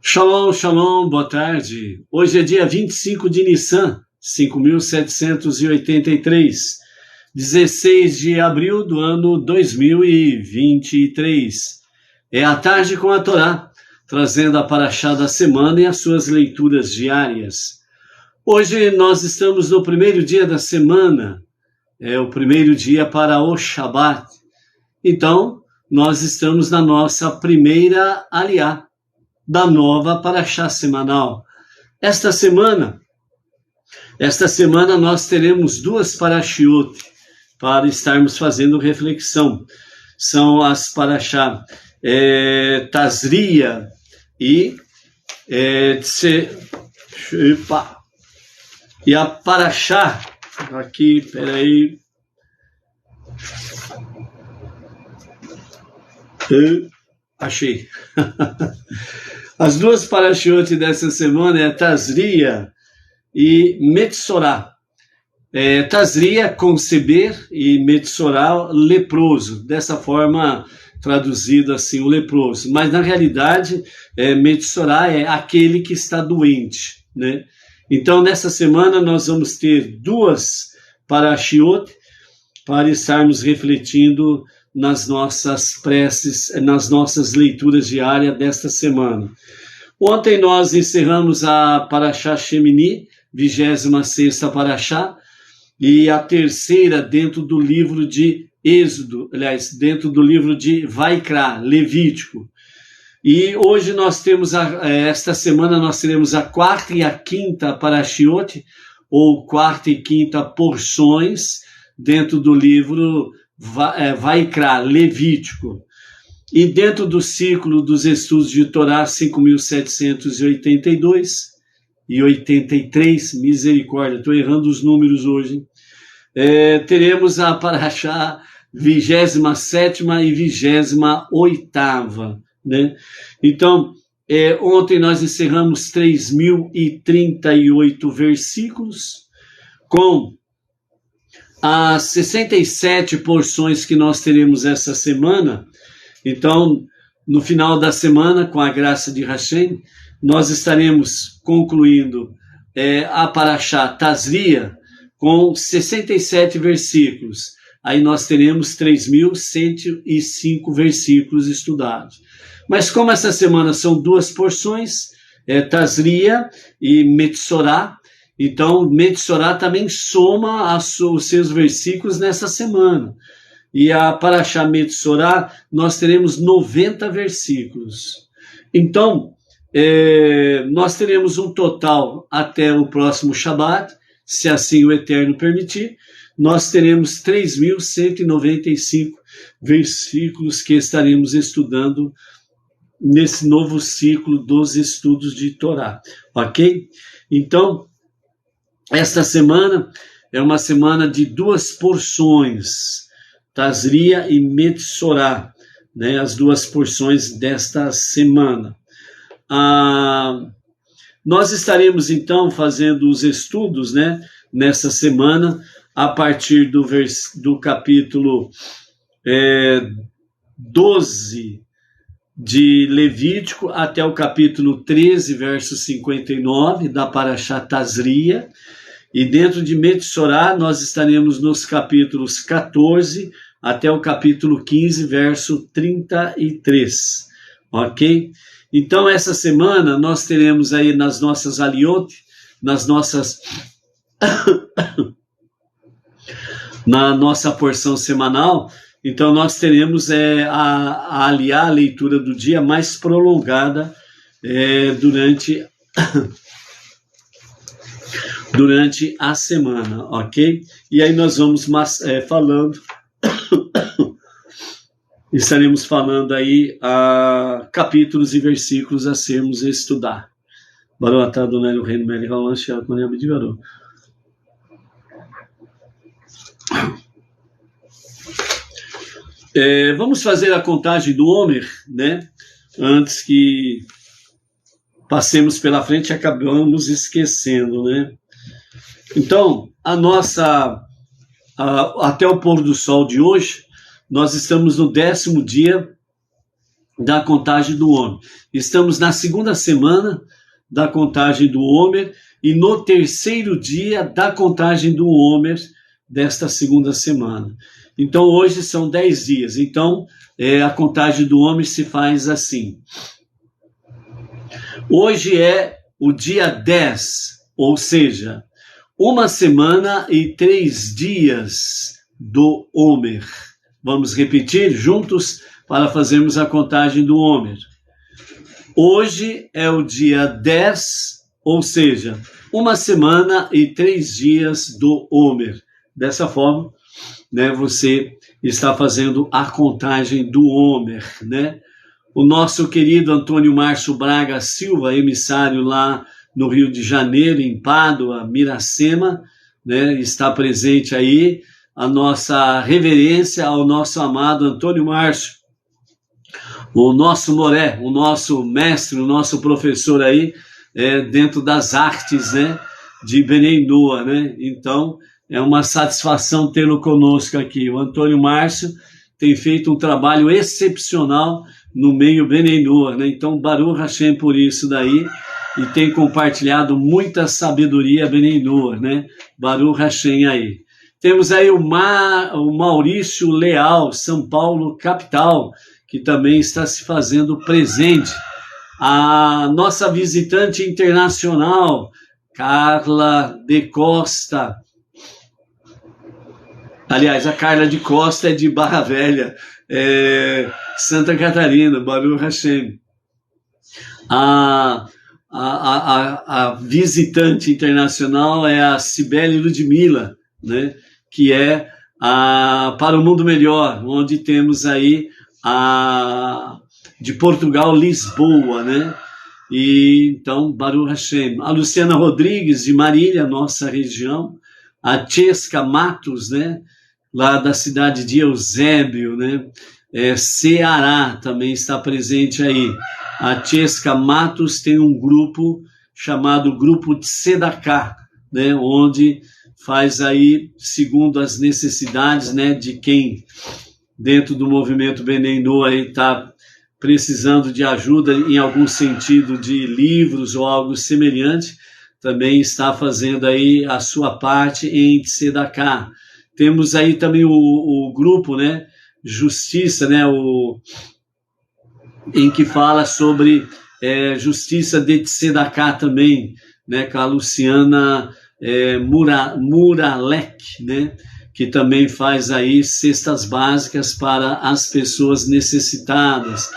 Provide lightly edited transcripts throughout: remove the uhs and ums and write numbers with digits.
Shalom, shalom, boa tarde. Hoje é dia 25 de Nissan, 5.783, 16 de abril do ano 2023. É a tarde com a Torá, trazendo a paraxá da semana e as suas leituras diárias. Hoje nós estamos no primeiro dia da semana, é o primeiro dia para o Shabat. Então, nós estamos na nossa primeira aliá da nova paraxá semanal. Esta semana nós teremos duas parashiot para estarmos fazendo reflexão. São as paraxá Tazria e e a paraxá aqui, peraí, achei. As duas parashiot dessa semana é Tazria e Metsorá. Tazria, conceber, e Metsorá, leproso. Dessa forma, traduzido assim, o leproso. Mas, na realidade, Metsorá é aquele que está doente, né? Então, nessa semana, nós vamos ter duas parashiot para estarmos refletindo nas nossas preces, nas nossas leituras diárias desta semana. Ontem nós encerramos a Paraxá Shemini, 26ª Paraxá, e a terceira dentro do livro de Êxodo, aliás, dentro do livro de Vaikra, Levítico. E hoje nós temos, esta semana nós teremos a quarta e a quinta Parashiot, ou quarta e quinta porções, dentro do livro Vaikra, Levítico. E dentro do ciclo dos estudos de Torá 5.782 e 83, misericórdia, estou errando os números hoje, teremos a paraxá 27ª e 28ª, né? Então, ontem nós encerramos 3.038 versículos, com as 67 porções que nós teremos essa semana. Então, no final da semana, com a graça de Hashem, nós estaremos concluindo a Paraxá Tazria com 67 versículos. Aí nós teremos 3.105 versículos estudados. Mas como essa semana são duas porções, Tazria e Metsorá, então, Metsorá também soma os seus versículos nessa semana. E a Paraxá Metsorá, nós teremos 90 versículos. Então, nós teremos um total até o próximo Shabat, se assim o Eterno permitir, nós teremos 3.195 versículos que estaremos estudando nesse novo ciclo dos estudos de Torá. Ok? Então, esta semana é uma semana de duas porções, Tazria e Metsorá, né, as duas porções desta semana. Nós estaremos, então, fazendo os estudos, né, nessa semana, a partir do capítulo 12 de Levítico até o capítulo 13, verso 59, da Paraxá Tazria. E dentro de Metsorá, nós estaremos nos capítulos 14 até o capítulo 15, verso 33. Ok? Então, essa semana, nós teremos aí nas nossas aliot, na nossa porção semanal, então nós teremos a aliá, a leitura do dia mais prolongada durante a semana, ok? E aí nós vamos estaremos falando aí capítulos e versículos a sermos estudar. Baruch atah Adonai Eloheinu melech haolam she'at mani abdivarou. Vamos fazer a contagem do Homer, né? Antes que passemos pela frente e acabamos esquecendo, né? Então, até o pôr do sol de hoje, nós estamos no 10º dia da contagem do Homer. Estamos na segunda semana da contagem do Homer e no terceiro dia da contagem do Homer desta segunda semana. Então, hoje são 10 dias. Então, a contagem do Homer se faz assim. Hoje é o dia 10, ou seja, 1 semana e 3 dias do Homer. Vamos repetir juntos para fazermos a contagem do Homer. Hoje é o dia 10, ou seja, 1 semana e 3 dias do Homer. Dessa forma, né, você está fazendo a contagem do Homer, né? O nosso querido Antônio Márcio Braga Silva, emissário lá no Rio de Janeiro, em Pádua, Miracema, né, está presente aí. A nossa reverência ao nosso amado Antônio Márcio, o nosso Moré, o nosso mestre, o nosso professor aí, dentro das artes, né, de Benem Noa, né? Então, é uma satisfação tê-lo conosco aqui. O Antônio Márcio tem feito um trabalho excepcional no meio Benem Noa, né? Então, Baruch Hashem por isso daí, e tem compartilhado muita sabedoria Benem Noa, né? Baruch Hashem aí. Temos aí o Maurício Leal, São Paulo, capital, que também está se fazendo presente. A nossa visitante internacional, Carla de Costa. Aliás, a Carla de Costa é de Barra Velha, Santa Catarina, Baruch Hashem. A visitante internacional é a Cibele Ludmila, né? Que é para o Mundo Melhor, onde temos aí de Portugal, Lisboa, né? E então, Baruch Hashem. A Luciana Rodrigues, de Marília, nossa região. A Chesca Matos, né? Lá da cidade de Eusébio, né? Ceará também está presente aí. A Chesca Matos tem um grupo chamado Grupo de Tzedakah, né? Onde faz aí, segundo as necessidades, né, de quem dentro do movimento Benem Noa está precisando de ajuda em algum sentido de livros ou algo semelhante, também está fazendo aí a sua parte em Tzedakah. Temos aí também o grupo, né, Justiça, né, em que fala sobre Justiça de Tzedakah também, né, com a Luciana Muralek, né, que também faz aí cestas básicas para as pessoas necessitadas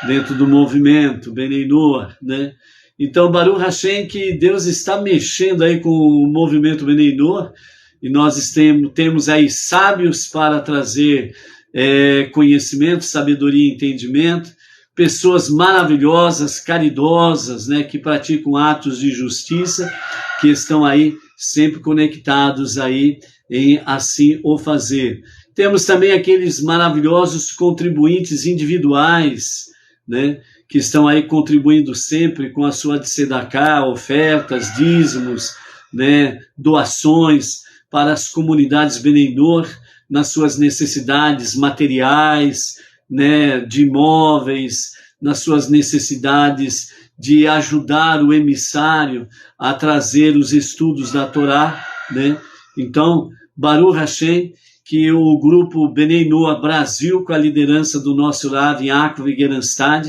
dentro do movimento Benem Noa, né? Então, Baruch Hashem, que Deus está mexendo aí com o movimento Benem Noa, e nós temos aí sábios para trazer conhecimento, sabedoria e entendimento, pessoas maravilhosas, caridosas, né, que praticam atos de justiça, que estão aí sempre conectados aí em assim o fazer. Temos também aqueles maravilhosos contribuintes individuais, né, que estão aí contribuindo sempre com a sua tzedakah, ofertas, dízimos, né, doações para as comunidades Benem Noa, nas suas necessidades materiais, né, de imóveis, nas suas necessidades de ajudar o emissário a trazer os estudos da Torá, né? Então, Baruch Hashem, que o grupo Benem Noa Brasil, com a liderança do nosso Rav Yaakov Geranstad,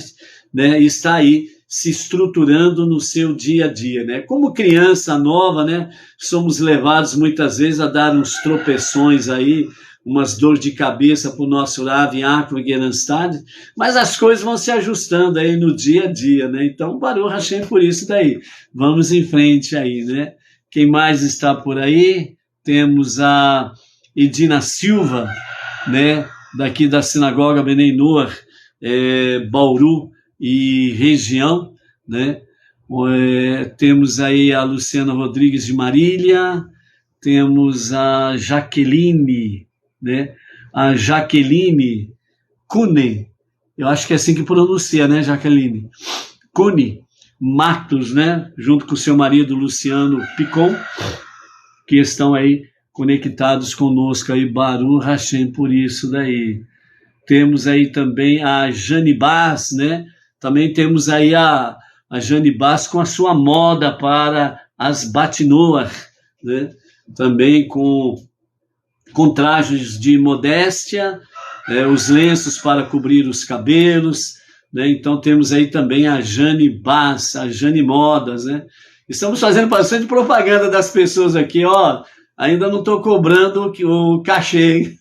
né, está aí se estruturando no seu dia a dia, né? Como criança nova, né, somos levados muitas vezes a dar uns tropeções aí, umas dores de cabeça para o nosso Rav Yaakov Geranstad, mas as coisas vão se ajustando aí no dia a dia, né? Então, Baruch Hashem por isso daí. Vamos em frente aí, né? Quem mais está por aí? Temos a Edina Silva, né? Daqui da Sinagoga Benem Noa, Bauru e região, né? Temos aí a Luciana Rodrigues de Marília, temos a Jaqueline, né? A Jaqueline Cune, eu acho que é assim que pronuncia, né, Jaqueline? Cune Matos, né? Junto com o seu marido Luciano Picon, que estão aí conectados conosco aí, Baruch Hashem por isso daí. temos aí também a Janibás, né? Também temos aí a Janibás com a sua moda para as Batinoar, né? Também com trajes de modéstia, os lenços para cobrir os cabelos, né? Então temos aí também a Janibás, a Janimodas, né? Estamos fazendo bastante propaganda das pessoas aqui, ó. Ainda não estou cobrando o cachê, hein?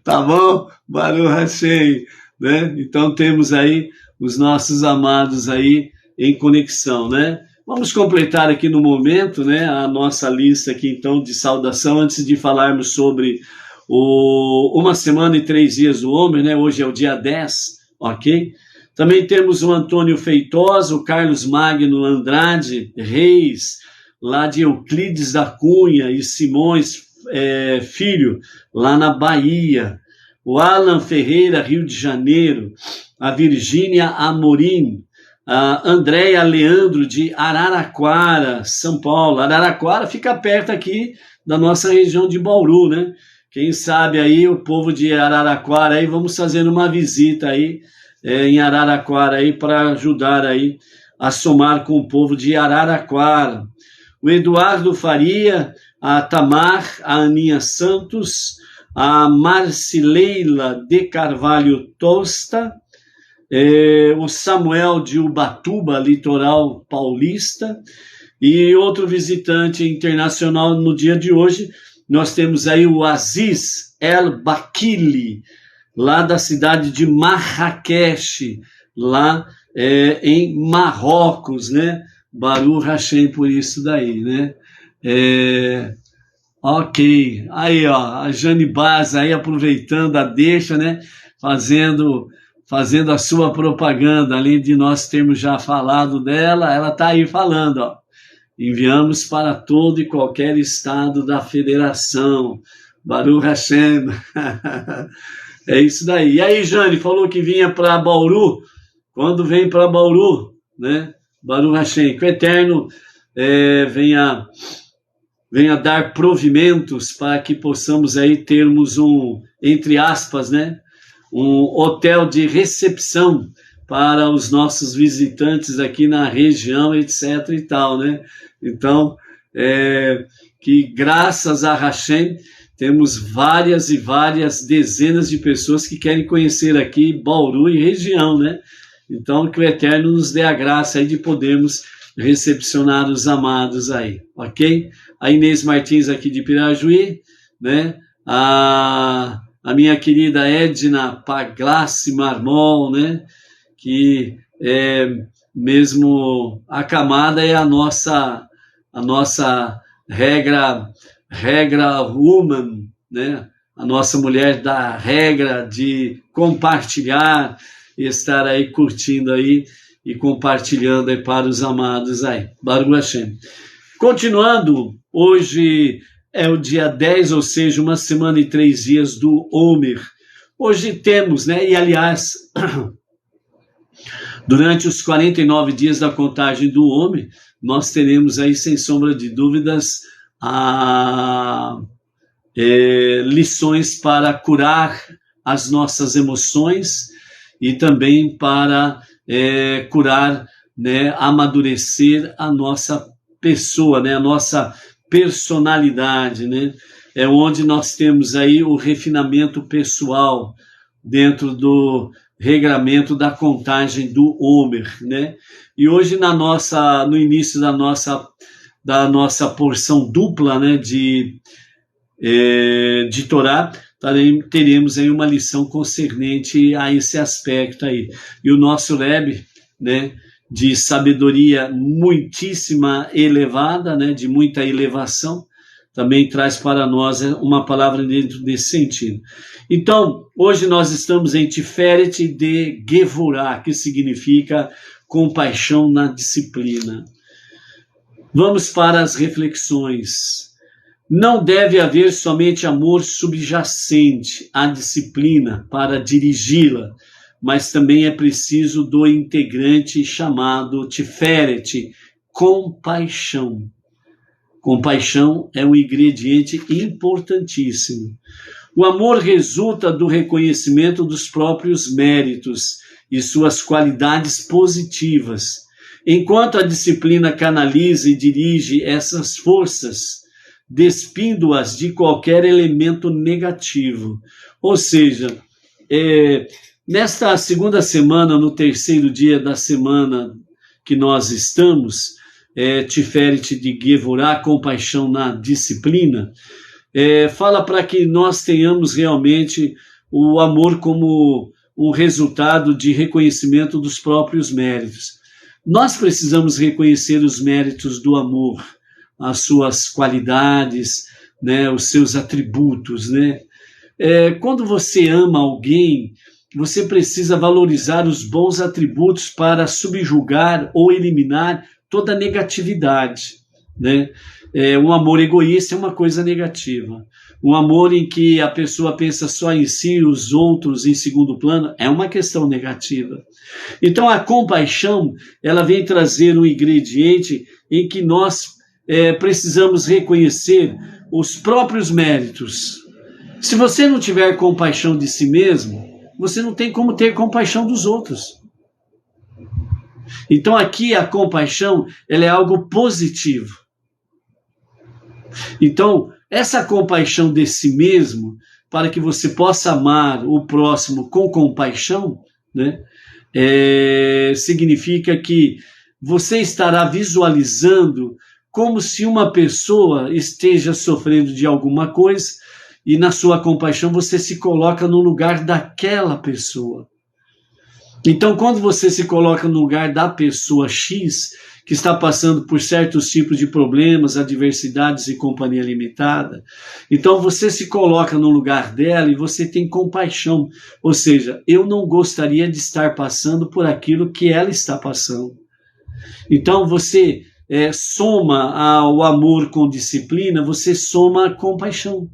Tá bom? Baruch Hashem, né? Então temos aí os nossos amados aí em conexão, né? Vamos completar aqui no momento, né, a nossa lista aqui então de saudação, antes de falarmos sobre uma semana e 3 dias do homem, né? Hoje é o dia 10, ok? Também temos o Antônio Feitosa, o Carlos Magno Andrade Reis, lá de Euclides da Cunha e Simões Filho, lá na Bahia. O Alan Ferreira, Rio de Janeiro. A Virgínia Amorim. A Andréia Leandro, de Araraquara, São Paulo. Araraquara fica perto aqui da nossa região de Bauru, né? Quem sabe aí o povo de Araraquara aí, vamos fazer uma visita aí em Araraquara aí para ajudar aí a somar com o povo de Araraquara. O Eduardo Faria, a Tamar, a Aninha Santos, a Marcileila de Carvalho Tosta, o Samuel de Ubatuba, litoral paulista, e outro visitante internacional no dia de hoje, nós temos aí o Aziz El Bakili, lá da cidade de Marrakech, lá em Marrocos, né? Baruch Hashem por isso daí, né? Ok, aí ó, a Janibás aí aproveitando a deixa, né? Fazendo a sua propaganda, além de nós termos já falado dela, ela está aí falando, ó. Enviamos para todo e qualquer estado da federação. Baruch Hashem. É isso daí. E aí, Jane, falou que vinha para Bauru. Quando vem para Bauru, né? Baruch Hashem, que o Eterno venha dar provimentos para que possamos aí termos entre aspas, né? Um hotel de recepção para os nossos visitantes aqui na região, etc. e tal, né? Então, que graças a Hashem, temos várias e várias dezenas de pessoas que querem conhecer aqui Bauru e região, né? Então, que o Eterno nos dê a graça aí de podermos recepcionar os amados aí, ok? A Inês Martins aqui de Pirajuí, né? A minha querida Edna Paglassi Marmol, né? Que mesmo acamada é a nossa regra woman, né? A nossa mulher da regra de compartilhar e estar aí curtindo aí e compartilhando aí para os amados aí. Baruch Hashem. Continuando, hoje é o dia 10, ou seja, uma semana e 3 dias do Omer. Hoje temos, né? E aliás, durante os 49 dias da contagem do Omer, nós teremos aí, sem sombra de dúvidas, lições para curar as nossas emoções e também para curar, né, amadurecer a nossa pessoa, né, a nossa personalidade, né? É onde nós temos aí o refinamento pessoal dentro do regramento da contagem do Omer, né? E hoje no início da nossa porção dupla, né, de Torá, teremos aí uma lição concernente a esse aspecto aí. E o nosso Rebbe, né, de sabedoria muitíssima elevada, né, de muita elevação, também traz para nós uma palavra dentro desse sentido. Então, hoje nós estamos em Tiferet de Gevurah, que significa compaixão na disciplina. Vamos para as reflexões. Não deve haver somente amor subjacente à disciplina para dirigi-la, mas também é preciso do integrante chamado Tiferet, compaixão. Compaixão é um ingrediente importantíssimo. O amor resulta do reconhecimento dos próprios méritos e suas qualidades positivas, enquanto a disciplina canaliza e dirige essas forças, despindo-as de qualquer elemento negativo. Ou seja, nesta segunda semana, no terceiro dia da semana que nós estamos, Tiferet de Gevurah, compaixão na disciplina, fala para que nós tenhamos realmente o amor como um resultado de reconhecimento dos próprios méritos. Nós precisamos reconhecer os méritos do amor, as suas qualidades, né, os seus atributos, né? Quando você ama alguém, você precisa valorizar os bons atributos para subjugar ou eliminar toda negatividade, né? Um amor egoísta é uma coisa negativa. Um amor em que a pessoa pensa só em si, os outros em segundo plano, é uma questão negativa. Então a compaixão, ela vem trazer um ingrediente em que nós precisamos reconhecer os próprios méritos. Se você não tiver compaixão de si mesmo, você não tem como ter compaixão dos outros. Então aqui a compaixão, ela é algo positivo. Então, essa compaixão de si mesmo, para que você possa amar o próximo com compaixão, né, significa que você estará visualizando como se uma pessoa esteja sofrendo de alguma coisa e na sua compaixão você se coloca no lugar daquela pessoa. Então, quando você se coloca no lugar da pessoa X, que está passando por certos tipos de problemas, adversidades e companhia limitada, então você se coloca no lugar dela e você tem compaixão. Ou seja, eu não gostaria de estar passando por aquilo que ela está passando. Então você soma ao amor com disciplina, você soma a compaixão.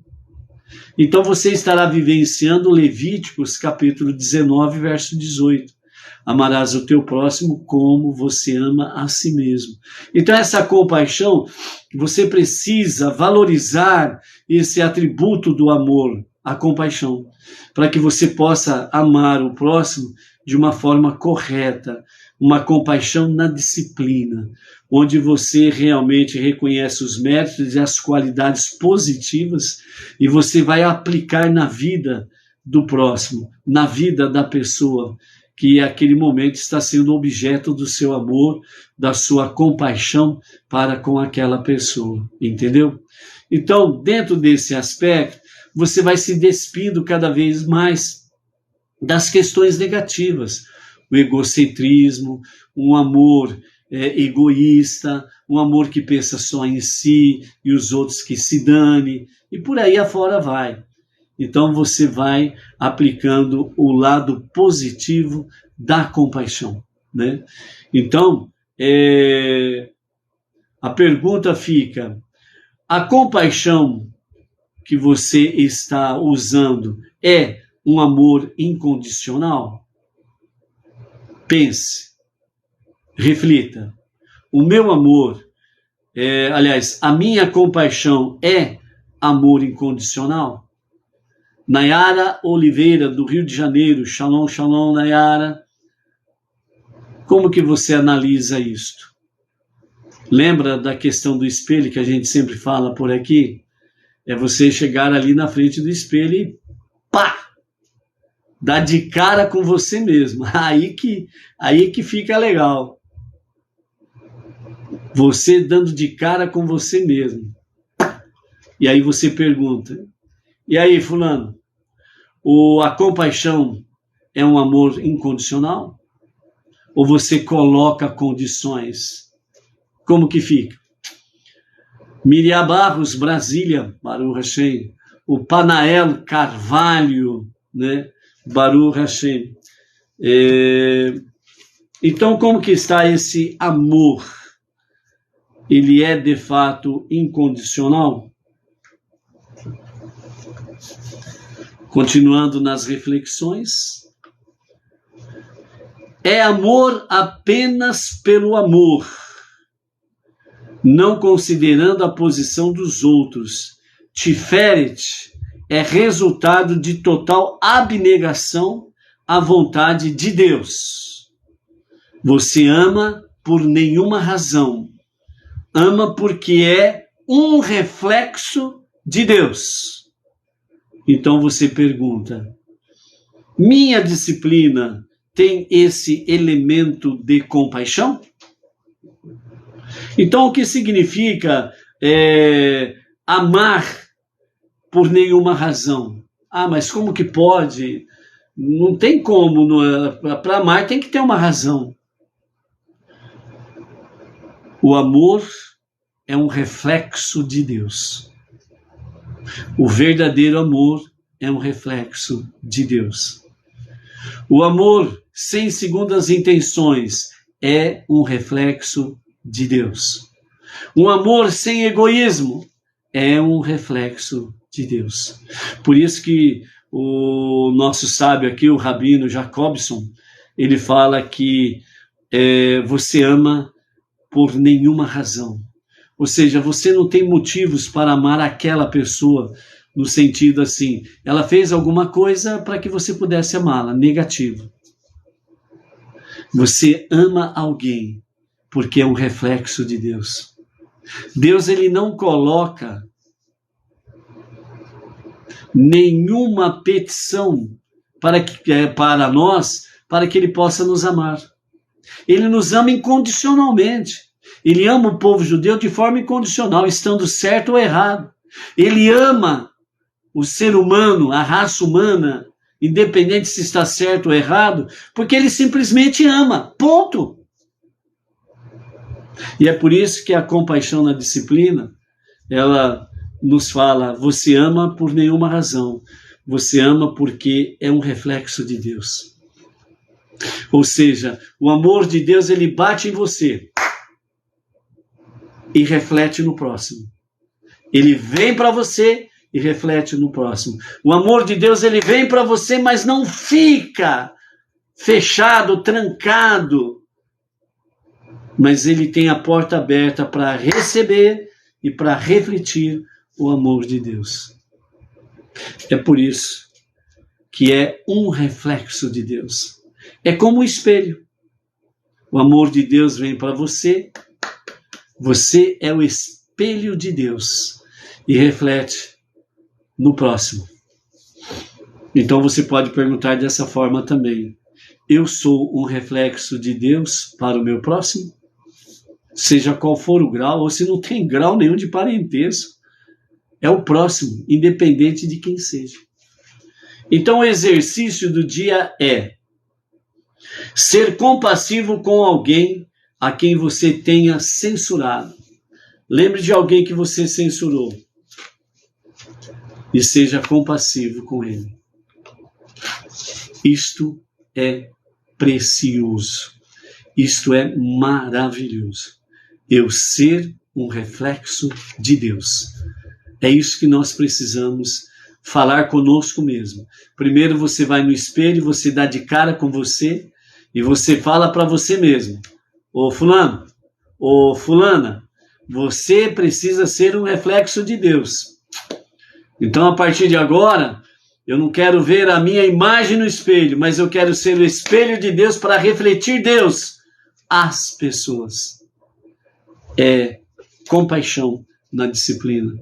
Então você estará vivenciando Levíticos capítulo 19, verso 18. Amarás o teu próximo como você ama a si mesmo. Então essa compaixão, você precisa valorizar esse atributo do amor, a compaixão, para que você possa amar o próximo de uma forma correta, uma compaixão na disciplina, onde você realmente reconhece os méritos e as qualidades positivas e você vai aplicar na vida do próximo, na vida da pessoa que aquele momento está sendo objeto do seu amor, da sua compaixão para com aquela pessoa, entendeu? Então, dentro desse aspecto, você vai se despindo cada vez mais das questões negativas, o egocentrismo, um amor egoísta, um amor que pensa só em si e os outros que se dane, e por aí afora vai. Então você vai aplicando o lado positivo da compaixão, né? Então, a pergunta fica: a compaixão que você está usando é um amor incondicional? Pense, reflita. O meu amor, a minha compaixão é amor incondicional? Nayara Oliveira, do Rio de Janeiro. Shalom, shalom, Nayara. Como que você analisa isto? Lembra da questão do espelho que a gente sempre fala por aqui? É você chegar ali na frente do espelho e pá! Dar de cara com você mesmo. Aí que fica legal. Você dando de cara com você mesmo. E aí você pergunta: e aí, fulano? A compaixão é um amor incondicional? Ou você coloca condições? Como que fica? Miriam Barros, Brasília, Baruch Hashem. O Panael Carvalho, né? Baruch Hashem. Então, como que está esse amor? Ele é, de fato, incondicional? Continuando nas reflexões, é amor apenas pelo amor, não considerando a posição dos outros. Tiferet é resultado de total abnegação à vontade de Deus. Você ama por nenhuma razão. Ama porque é um reflexo de Deus. Então você pergunta, minha disciplina tem esse elemento de compaixão? Então o que significa amar por nenhuma razão? Ah, mas como que pode? Não tem como. Para amar tem que ter uma razão. O amor é um reflexo de Deus. O verdadeiro amor é um reflexo de Deus. O amor sem segundas intenções é um reflexo de Deus. Um amor sem egoísmo é um reflexo de Deus. Por isso que o nosso sábio aqui, o Rabino Jacobson, ele fala que você ama por nenhuma razão. Ou seja, você não tem motivos para amar aquela pessoa, no sentido assim, ela fez alguma coisa para que você pudesse amá-la, negativo. Você ama alguém porque é um reflexo de Deus. Deus, ele não coloca nenhuma petição para nós, para que ele possa nos amar. Ele nos ama incondicionalmente. Ele ama o povo judeu de forma incondicional, estando certo ou errado. Ele ama o ser humano, a raça humana, independente se está certo ou errado, porque ele simplesmente ama, ponto. E é por isso que a compaixão na disciplina, ela nos fala, você ama por nenhuma razão, você ama porque é um reflexo de Deus. Ou seja, o amor de Deus, ele bate em você e reflete no próximo. Ele vem para você e reflete no próximo. O amor de Deus, ele vem para você, mas não fica fechado, trancado. Mas ele tem a porta aberta para receber e para refletir o amor de Deus. É por isso que é um reflexo de Deus. É como um espelho. O amor de Deus vem para você. Você é o espelho de Deus e reflete no próximo. Então você pode perguntar dessa forma também. Eu sou um reflexo de Deus para o meu próximo? Seja qual for o grau, ou se não tem grau nenhum de parentesco, é o próximo, independente de quem seja. Então o exercício do dia é ser compassivo com alguém a quem você tenha censurado. Lembre de alguém que você censurou e seja compassivo com ele. Isto é precioso. Isto é maravilhoso. Eu ser um reflexo de Deus. É isso que nós precisamos falar conosco mesmo. Primeiro você vai no espelho, você dá de cara com você e você fala para você mesmo. Ô fulano, ô fulana, você precisa ser um reflexo de Deus. Então a partir de agora, eu não quero ver a minha imagem no espelho, mas eu quero ser o espelho de Deus para refletir Deus às pessoas. É compaixão na disciplina.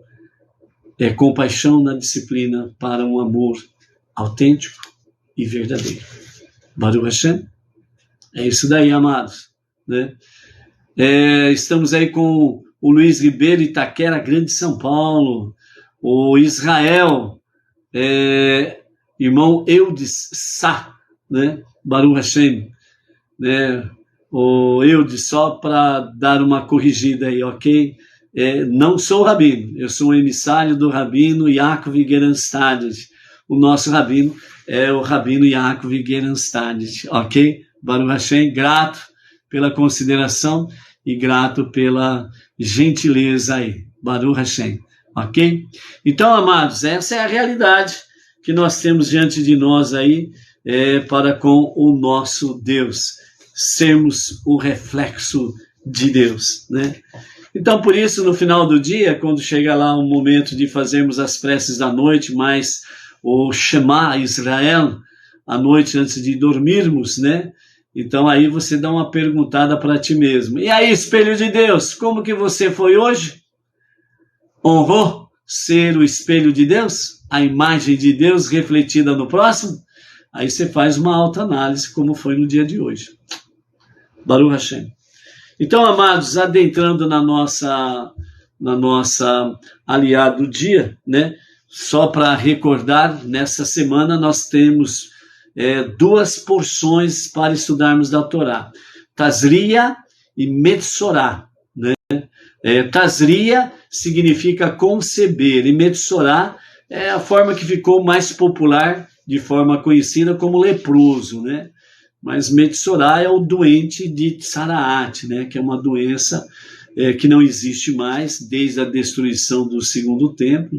É compaixão na disciplina para um amor autêntico e verdadeiro. Baruch Hashem. É isso daí, amados. Né? Estamos aí com o Luiz Ribeiro, Itaquera, Grande São Paulo. O Israel, irmão Eudes Sá, né? Baruch Hashem. Né? O Eudes, só para dar uma corrigida aí, ok? Não sou o rabino, eu sou um emissário do rabino Yaakov Geranstadis. O nosso rabino é o rabino Yaakov Geranstadis, ok? Baruch Hashem, grato pela consideração e grato pela gentileza aí. Baruch Hashem, ok? Então, amados, essa é a realidade que nós temos diante de nós aí para com o nosso Deus. Sermos o reflexo de Deus, né? Então, por isso, no final do dia, quando chega lá o momento de fazermos as preces da noite, mais o Shema Israel, à noite antes de dormirmos, né? Então aí você dá uma perguntada para ti mesmo. E aí, espelho de Deus, como que você foi hoje? Honrou ser o espelho de Deus? A imagem de Deus refletida no próximo? Aí você faz uma autoanálise, como foi no dia de hoje. Baruch Hashem. Então, amados, adentrando na nossa aliado do dia, né? Só para recordar, nessa semana nós temos duas porções para estudarmos da Torá. Tazria e Metsorá, né? Tazria significa conceber e Metsorá é a forma que ficou mais popular, de forma conhecida como leproso, né? Mas Metsorá é o doente de Tsaraat, né? Que é uma doença que não existe mais desde a destruição do segundo templo,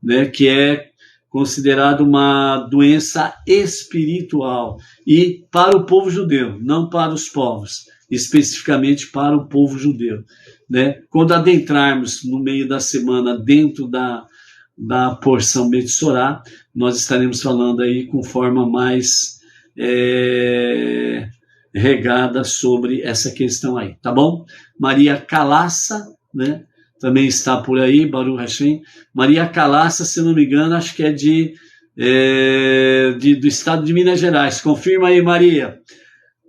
né? Que é considerado uma doença espiritual e para o povo judeu, não para os povos, especificamente para o povo judeu, né? Quando adentrarmos no meio da semana dentro da porção Metsorá, nós estaremos falando aí com forma mais regada sobre essa questão aí, tá bom? Maria Calassa, né? Também está por aí, Baruch Hashem. Maria Calassa, se não me engano, acho que é do estado de Minas Gerais. Confirma aí, Maria.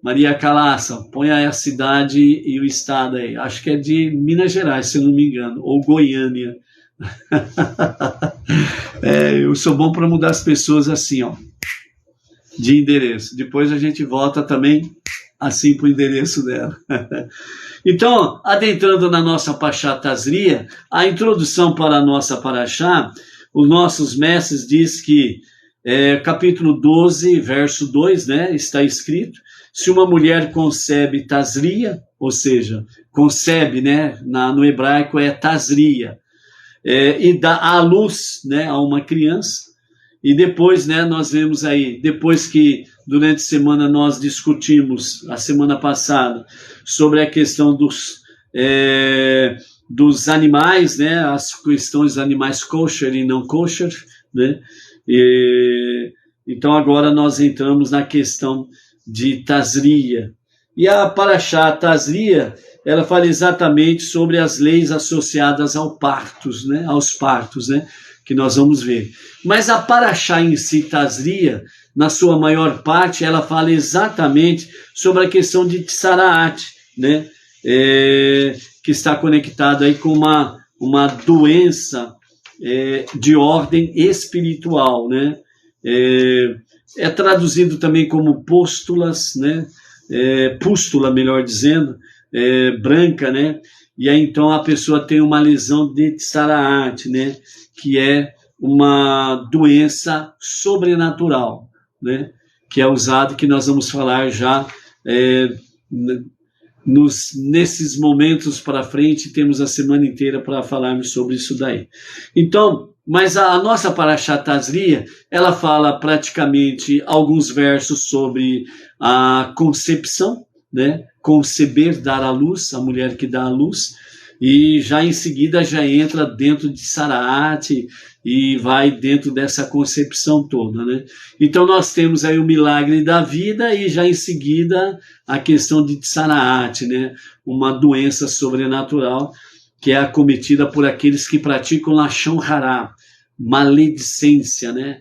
Maria Calassa, põe aí a cidade e o estado aí. Acho que é de Minas Gerais, se não me engano, ou Goiânia. Eu sou bom para mudar as pessoas assim, ó, de endereço. Depois a gente volta também assim para o endereço dela. Então, adentrando na nossa Parashá Tazria, a introdução para a nossa Parashá, os nossos mestres diz que, capítulo 12, verso 2, né, está escrito, se uma mulher concebe Tazria, ou seja, concebe, né, no hebraico é Tazria, e dá à luz, né, a uma criança, e depois, né, nós vemos aí, depois que durante a semana nós discutimos, a semana passada, sobre a questão dos animais, né, as questões dos animais kosher e não kosher, né, então agora nós entramos na questão de Tazria. E a Parashá Tazria, ela fala exatamente sobre as leis associadas aos partos, né, que nós vamos ver. Mas a Parashá em si, Tazria, na sua maior parte, ela fala exatamente sobre a questão de Tsaraat, né? Que está conectada aí com uma doença de ordem espiritual, né? É traduzido também como pústulas, né? Pústula, melhor dizendo, branca, né? E aí então a pessoa tem uma lesão de Tsaraat, né? Que é uma doença sobrenatural, né? Que é usado, que nós vamos falar já nesses momentos para frente, temos a semana inteira para falarmos sobre isso daí. Então, mas a nossa Parashá Tazria, ela fala praticamente alguns versos sobre a concepção, né? Conceber, dar à luz, a mulher que dá à luz, e já em seguida já entra dentro de Tsaraat e vai dentro dessa concepção toda, né? Então nós temos aí o milagre da vida e já em seguida a questão de Tsaraat, né? Uma doença sobrenatural que é acometida por aqueles que praticam Lashon Hará, maledicência, né?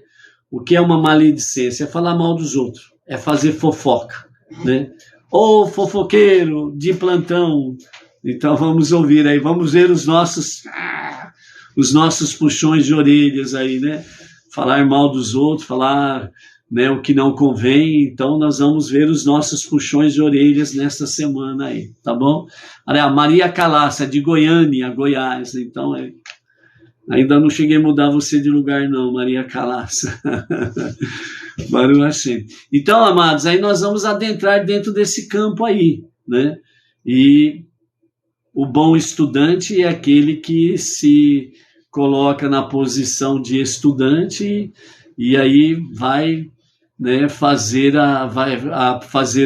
O que é uma maledicência? É falar mal dos outros, é fazer fofoca, né? Ô fofoqueiro de plantão. Então vamos ouvir aí, vamos ver os nossos puxões de orelhas aí, né? Falar mal dos outros, falar, né, o que não convém. Então nós vamos ver os nossos puxões de orelhas nesta semana aí, tá bom? A Maria Calassa, de Goiânia, Goiás. Então ainda não cheguei a mudar você de lugar não, Maria Calassa. Baruch Hashem. Então, amados, aí nós vamos adentrar dentro desse campo aí, né? E o bom estudante é aquele que se coloca na posição de estudante e aí vai né, fazer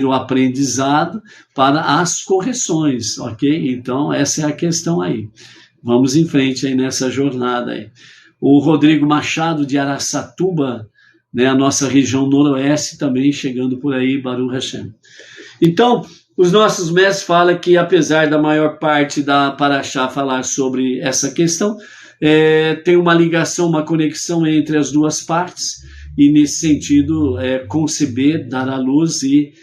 o aprendizado para as correções, ok? Então, essa é a questão aí. Vamos em frente aí nessa jornada aí. O Rodrigo Machado, de Araçatuba, né, a nossa região noroeste também, chegando por aí, Baruch Hashem. Então, os nossos mestres falam que, apesar da maior parte da Parashá falar sobre essa questão, tem uma ligação, uma conexão entre as duas partes, e nesse sentido, conceber, dar à luz e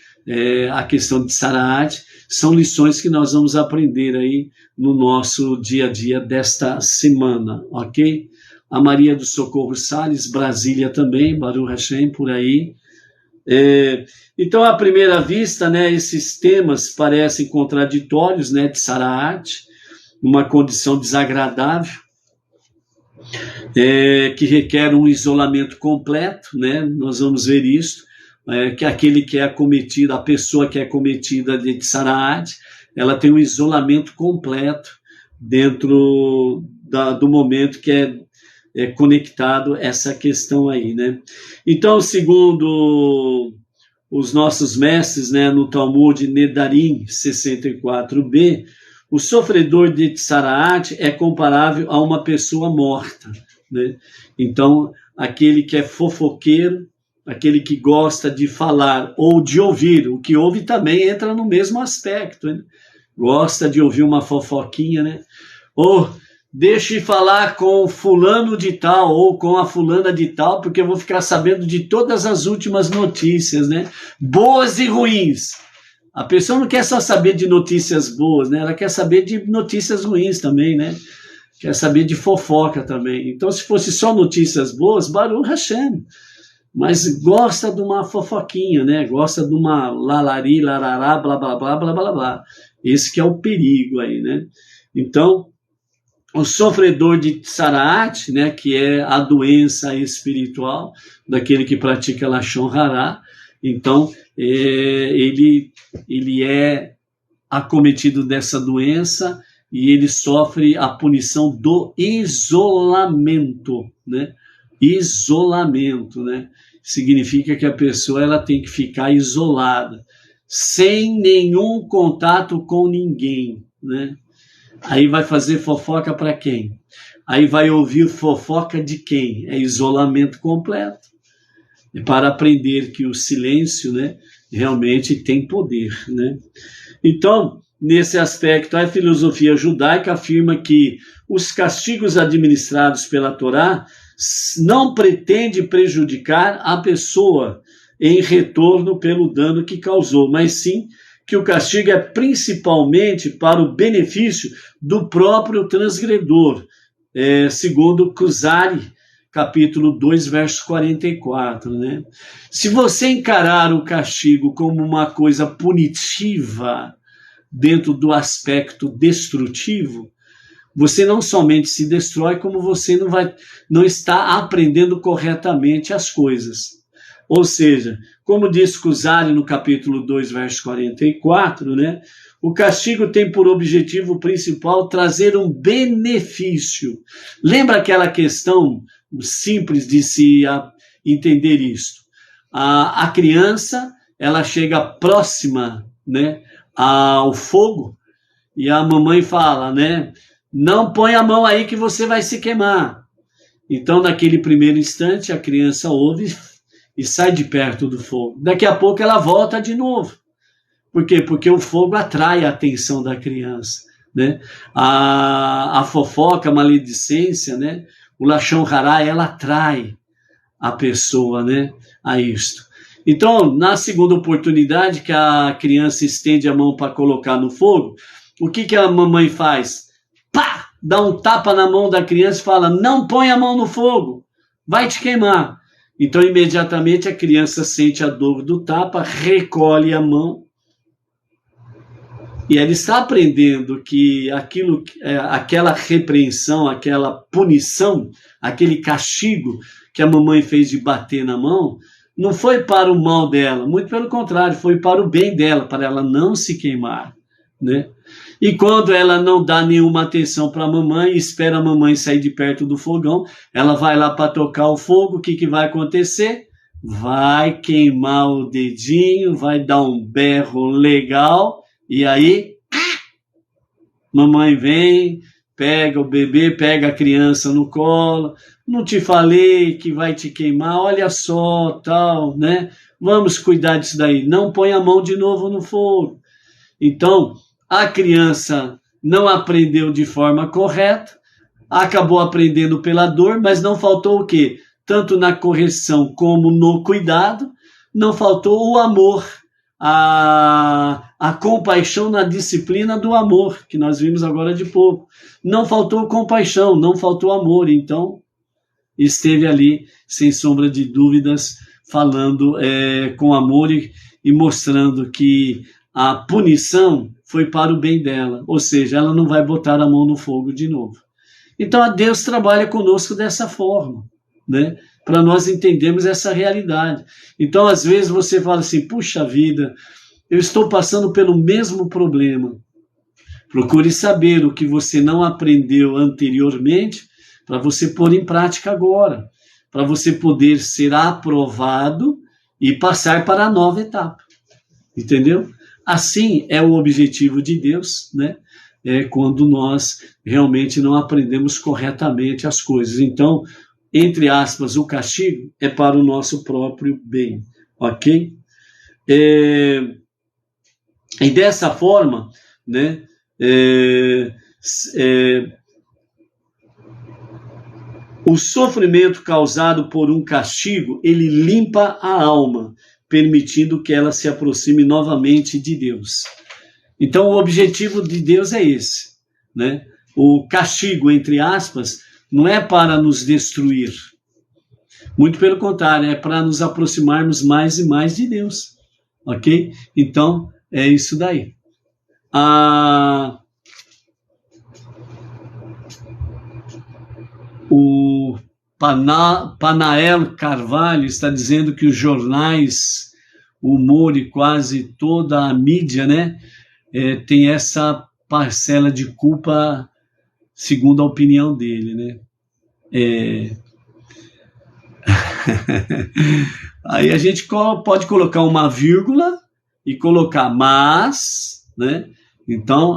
a questão de Tzaraat são lições que nós vamos aprender aí no nosso dia a dia desta semana, ok? A Maria do Socorro Salles, Brasília também, Baruch Hashem, por aí. Então, à primeira vista, né, esses temas parecem contraditórios, né, de Tzaraat, uma condição desagradável, que requer um isolamento completo, né, nós vamos ver isso, que aquele que é acometido, a pessoa que é acometida de Tzaraat, ela tem um isolamento completo dentro do momento que é conectado essa questão aí, né? Então, segundo os nossos mestres, né, no Talmud Nedarim 64b, o sofredor de Tzaraat é comparável a uma pessoa morta, né? Então, aquele que é fofoqueiro, aquele que gosta de falar ou de ouvir, o que ouve também entra no mesmo aspecto, né? Gosta de ouvir uma fofoquinha, né? Ou deixe de falar com fulano de tal ou com a fulana de tal, porque eu vou ficar sabendo de todas as últimas notícias, né? Boas e ruins. A pessoa não quer só saber de notícias boas, né? Ela quer saber de notícias ruins também, né? Quer saber de fofoca também. Então, se fosse só notícias boas, Baruch Hashem. Mas gosta de uma fofoquinha, né? Gosta de uma lalari, larará, blá, blá, blá, blá, blá, blá. Esse que é o perigo aí, né? Então, o sofredor de Tzaraat, né, que é a doença espiritual daquele que pratica Lashon Hará, então ele é acometido dessa doença e ele sofre a punição do isolamento, né? Isolamento, né? Significa que a pessoa ela tem que ficar isolada, sem nenhum contato com ninguém, né? Aí vai fazer fofoca para quem? Aí vai ouvir fofoca de quem? É isolamento completo. E para aprender que o silêncio, né, realmente tem poder, né? Então, nesse aspecto, a filosofia judaica afirma que os castigos administrados pela Torá não pretendem prejudicar a pessoa em retorno pelo dano que causou, mas sim que o castigo é principalmente para o benefício do próprio transgredor, segundo Kuzari, capítulo 2, verso 44, né? Se você encarar o castigo como uma coisa punitiva dentro do aspecto destrutivo, você não somente se destrói, como você não está aprendendo corretamente as coisas. Ou seja, como diz Kuzari no capítulo 2, verso 44, né? O castigo tem por objetivo principal trazer um benefício. Lembra aquela questão simples de se entender isto? A criança, ela chega próxima, né, ao fogo e a mamãe fala, né? Não põe a mão aí que você vai se queimar. Então, naquele primeiro instante, a criança ouve e sai de perto do fogo. Daqui a pouco ela volta de novo. Por quê? Porque o fogo atrai a atenção da criança, né? A fofoca, a maledicência, né? O Lashon Hará, ela atrai a pessoa, né, a isto. Então, na segunda oportunidade que a criança estende a mão para colocar no fogo, o que a mamãe faz? Pá! Dá um tapa na mão da criança e fala, não põe a mão no fogo, vai te queimar. Então, imediatamente, a criança sente a dor do tapa, recolhe a mão, e ela está aprendendo que aquela repreensão, aquela punição, aquele castigo que a mamãe fez de bater na mão, não foi para o mal dela, muito pelo contrário, foi para o bem dela, para ela não se queimar, né? E quando ela não dá nenhuma atenção para a mamãe, espera a mamãe sair de perto do fogão, ela vai lá para tocar o fogo, o que vai acontecer? vai queimar o dedinho, vai dar um berro legal, e aí, mamãe vem, pega o bebê, pega a criança no colo, não te falei que vai te queimar, olha só, tal, né? Vamos cuidar disso daí, não põe a mão de novo no fogo. Então, a criança não aprendeu de forma correta, acabou aprendendo pela dor, mas não faltou o quê? Tanto na correção como no cuidado, não faltou o amor, a compaixão na disciplina do amor, que nós vimos agora de pouco. Não faltou compaixão, não faltou amor, então esteve ali, sem sombra de dúvidas, falando com amor e mostrando que a punição foi para o bem dela, ou seja, ela não vai botar a mão no fogo de novo. Então, a Deus trabalha conosco dessa forma, né? Para nós entendermos essa realidade. Então, às vezes você fala assim, puxa vida, eu estou passando pelo mesmo problema. Procure saber o que você não aprendeu anteriormente para você pôr em prática agora, para você poder ser aprovado e passar para a nova etapa. Entendeu? Assim é o objetivo de Deus, né? Quando nós realmente não aprendemos corretamente as coisas. Então, entre aspas, o castigo é para o nosso próprio bem, ok? E dessa forma, né, o sofrimento causado por um castigo, ele limpa a alma, permitindo que ela se aproxime novamente de Deus. Então, o objetivo de Deus é esse, né? O castigo, entre aspas, não é para nos destruir. Muito pelo contrário, é para nos aproximarmos mais e mais de Deus, ok? Então, é isso daí. O Panael Carvalho está dizendo que os jornais, o humor e quase toda a mídia, né, tem essa parcela de culpa, segundo a opinião dele, né? Aí a gente pode colocar uma vírgula e colocar mas, né? Então,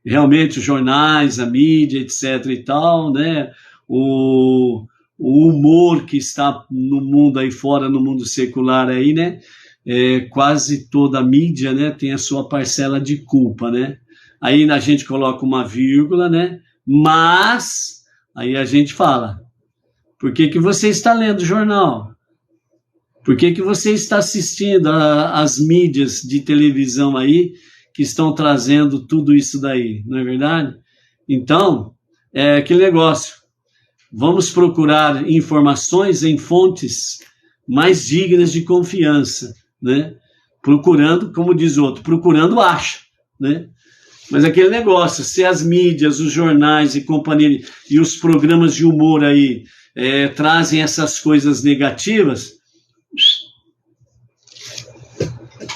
realmente os jornais, a mídia, etc. e tal, né? O humor que está no mundo aí fora, no mundo secular aí, né? Quase toda a mídia, né, tem a sua parcela de culpa, né? Aí a gente coloca uma vírgula, né? Mas aí a gente fala: por que você está lendo o jornal? Por que você está assistindo às mídias de televisão aí que estão trazendo tudo isso daí? Não é verdade? Então, é aquele negócio. Vamos procurar informações em fontes mais dignas de confiança, né? Procurando, como diz o outro, procurando acha, né? Mas aquele negócio, se as mídias, os jornais e companhia, e os programas de humor aí trazem essas coisas negativas,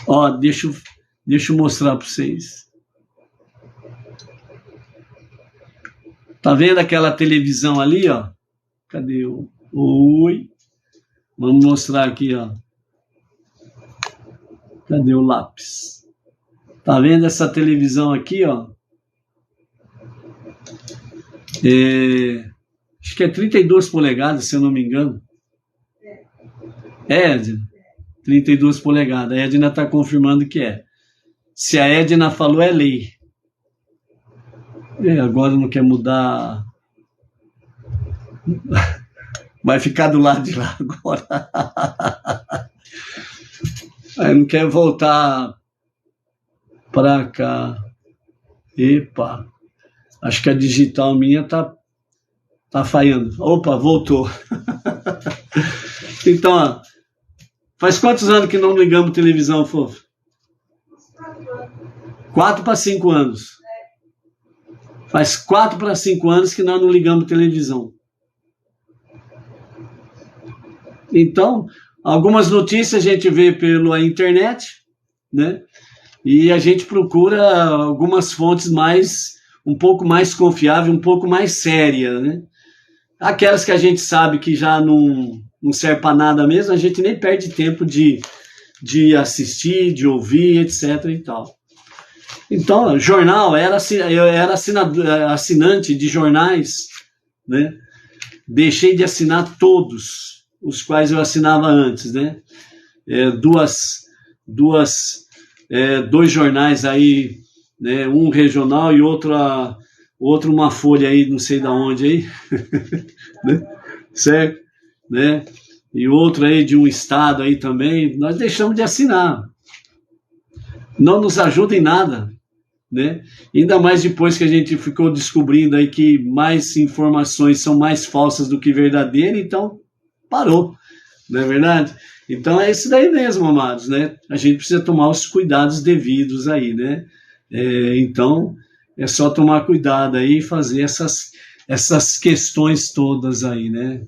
ó, deixa eu mostrar para vocês. Tá vendo aquela televisão ali, ó? Cadê o... Oi. Vamos mostrar aqui, ó. Cadê o lápis? Tá vendo essa televisão aqui, ó? Acho que é 32 polegadas, se eu não me engano. Edna? 32 polegadas. A Edna está confirmando que é. Se a Edna falou, é lei. Agora não quer mudar. Vai ficar do lado de lá agora. Aí não quer voltar para cá. Epa. Acho que a digital minha tá falhando. Opa, voltou. Então, ó, faz quantos anos que não ligamos televisão, fofo? 4 para 5 anos. Faz 4 para 5 anos que nós não ligamos televisão. Então, algumas notícias a gente vê pela internet, né? E a gente procura algumas fontes um pouco mais confiáveis, um pouco mais sérias, né? Aquelas que a gente sabe que já não não serve para nada mesmo, a gente nem perde tempo de assistir, de ouvir, etc. e tal. Então, jornal, eu era assinante de jornais, né? Deixei de assinar todos os quais eu assinava antes, né? Dois jornais aí, né? Um regional e outro uma folha aí, não sei de onde aí, né? Certo? Né? E outro aí de um estado aí também, nós deixamos de assinar. Não nos ajuda em nada, né? Ainda mais depois que a gente ficou descobrindo aí que mais informações são mais falsas do que verdadeiras, então parou, não é verdade? Então é isso daí mesmo, amados, né? A gente precisa tomar os cuidados devidos aí, né? Então é só tomar cuidado aí e fazer essas questões todas aí, né?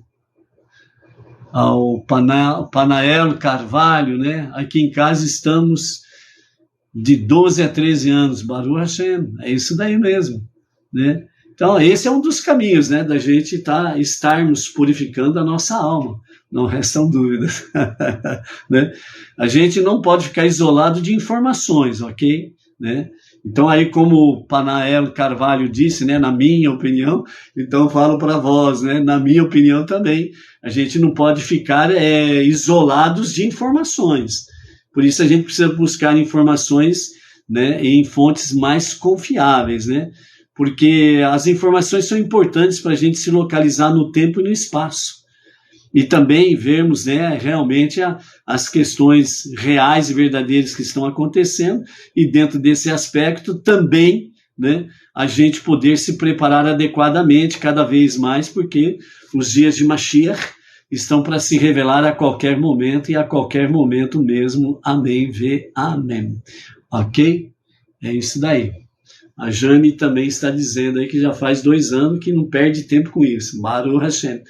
Ao Panael Carvalho, né? Aqui em casa estamos de 12 a 13 anos, Baruch Hashem, é isso daí mesmo, né? Então, esse é um dos caminhos, né, da gente estarmos purificando a nossa alma, não restam dúvidas, né? A gente não pode ficar isolado de informações, ok? Né? Então, aí, como o Panael Carvalho disse, né, na minha opinião, então eu falo para vós, né, na minha opinião também, a gente não pode ficar isolados de informações. Por isso a gente precisa buscar informações, né, em fontes mais confiáveis, né? Porque as informações são importantes para a gente se localizar no tempo e no espaço. E também vermos, né, realmente as questões reais e verdadeiras que estão acontecendo, e dentro desse aspecto também, né, a gente poder se preparar adequadamente cada vez mais, porque os dias de Mashiach estão para se revelar a qualquer momento, e a qualquer momento mesmo. Amém, amém. Ok? É isso daí. A Jane também está dizendo aí que já faz 2 anos que não perde tempo com isso. Baruch Hashem.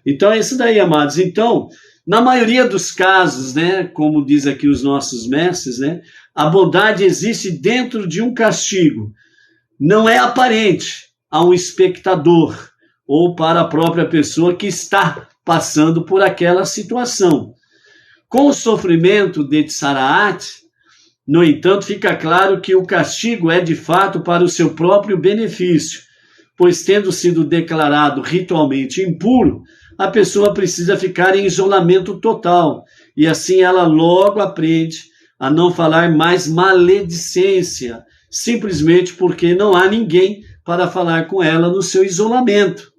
Então é isso daí, amados. Então, na maioria dos casos, né, como diz aqui os nossos mestres, né, a bondade existe dentro de um castigo. Não é aparente a um espectador ou para a própria pessoa que está passando por aquela situação. Com o sofrimento de Tsaraat, no entanto, fica claro que o castigo é de fato para o seu próprio benefício, pois tendo sido declarado ritualmente impuro, a pessoa precisa ficar em isolamento total, e assim ela logo aprende a não falar mais maledicência, simplesmente porque não há ninguém para falar com ela no seu isolamento,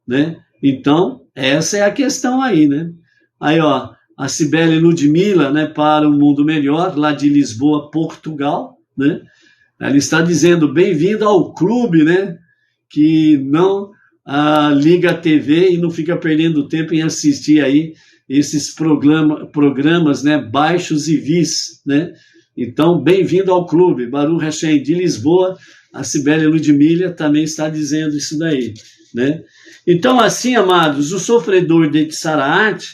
né? Então, essa é a questão aí, né? Aí, ó, a Cibele Ludmila, né, para um mundo melhor, lá de Lisboa, Portugal, né? Ela está dizendo, bem-vindo ao clube, né? Que não liga a TV e não fica perdendo tempo em assistir aí esses programas, né, baixos e vis, né? Então, bem-vindo ao clube, Baruch Hashem, de Lisboa. A Cibele Ludmila também está dizendo isso daí, né? Então, assim, amados, o sofredor de Tsaraat,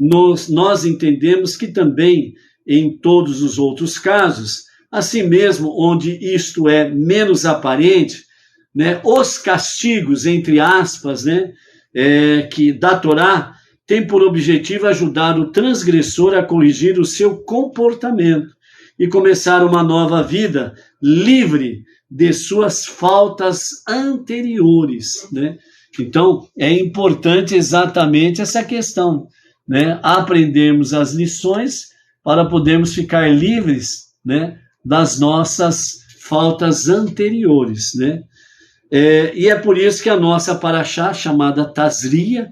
nós entendemos que também, em todos os outros casos, assim mesmo onde isto é menos aparente, né, os castigos, entre aspas, né, que da Torá, tem por objetivo ajudar o transgressor a corrigir o seu comportamento e começar uma nova vida livre de suas faltas anteriores, né? Então, é importante exatamente essa questão, né? Aprendermos as lições para podermos ficar livres, né, das nossas faltas anteriores, né? E é por isso que a nossa paraxá, chamada Tazria,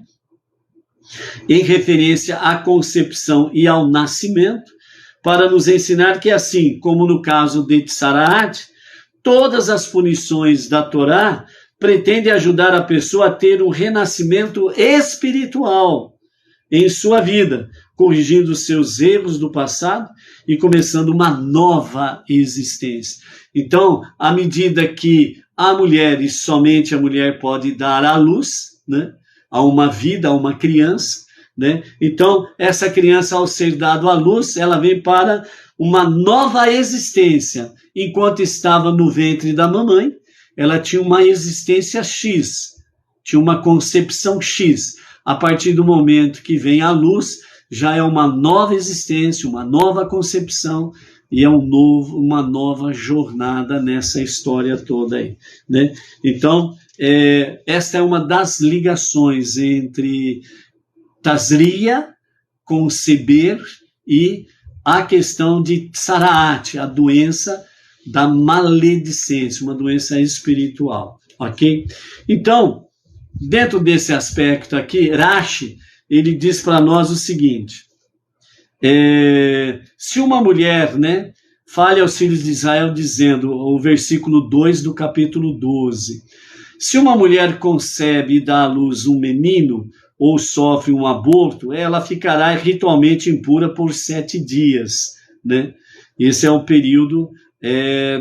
em referência à concepção e ao nascimento, para nos ensinar que, assim como no caso de Tsaraat, todas as punições da Torá pretendem ajudar a pessoa a ter um renascimento espiritual em sua vida, corrigindo os seus erros do passado e começando uma nova existência. Então, à medida que a mulher, e somente a mulher, pode dar à luz, né, a uma vida, a uma criança, né? Então, essa criança, ao ser dado à luz, ela vem para uma nova existência. Enquanto estava no ventre da mamãe, ela tinha uma existência X, tinha uma concepção X. a partir do momento que vem a luz, já é uma nova existência, uma nova concepção, e é uma nova jornada nessa história toda aí, né? Então, esta é uma das ligações entre Tazria, conceber, e a questão de Tsaraat, a doença da maledicência, uma doença espiritual, ok? Então, dentro desse aspecto aqui, Rashi, ele diz para nós o seguinte, se uma mulher, né, fale aos filhos de Israel dizendo, o versículo 2 do capítulo 12, se uma mulher concebe e dá à luz um menino, ou sofre um aborto, ela ficará ritualmente impura por 7 dias, né? Esse é o período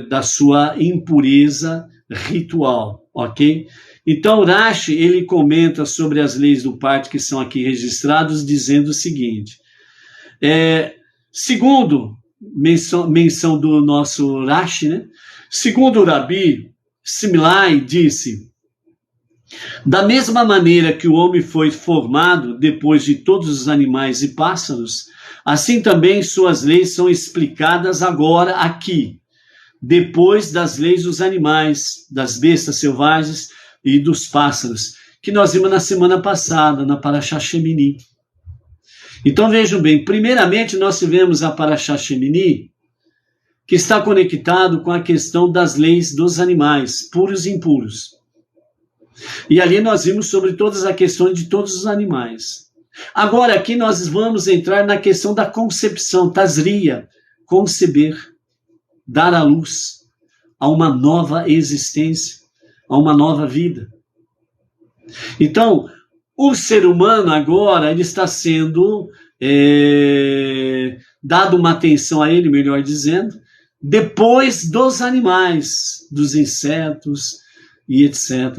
da sua impureza ritual, ok? Então, Rashi, ele comenta sobre as leis do parto que são aqui registradas, dizendo o seguinte, segundo menção do nosso Rashi, né? Segundo o Rabi Simlai disse, da mesma maneira que o homem foi formado depois de todos os animais e pássaros, assim também suas leis são explicadas agora aqui, depois das leis dos animais, das bestas selvagens e dos pássaros, que nós vimos na semana passada, na Parashá Shemini. Então vejam bem, primeiramente nós tivemos a Parashá Shemini, que está conectado com a questão das leis dos animais, puros e impuros. E ali nós vimos sobre todas as questões de todos os animais. Agora aqui nós vamos entrar na questão da concepção, Tazria, conceber, dar à luz a uma nova existência, a uma nova vida. Então, o ser humano agora, ele está sendo dado uma atenção a ele, melhor dizendo, depois dos animais, dos insetos, e etc,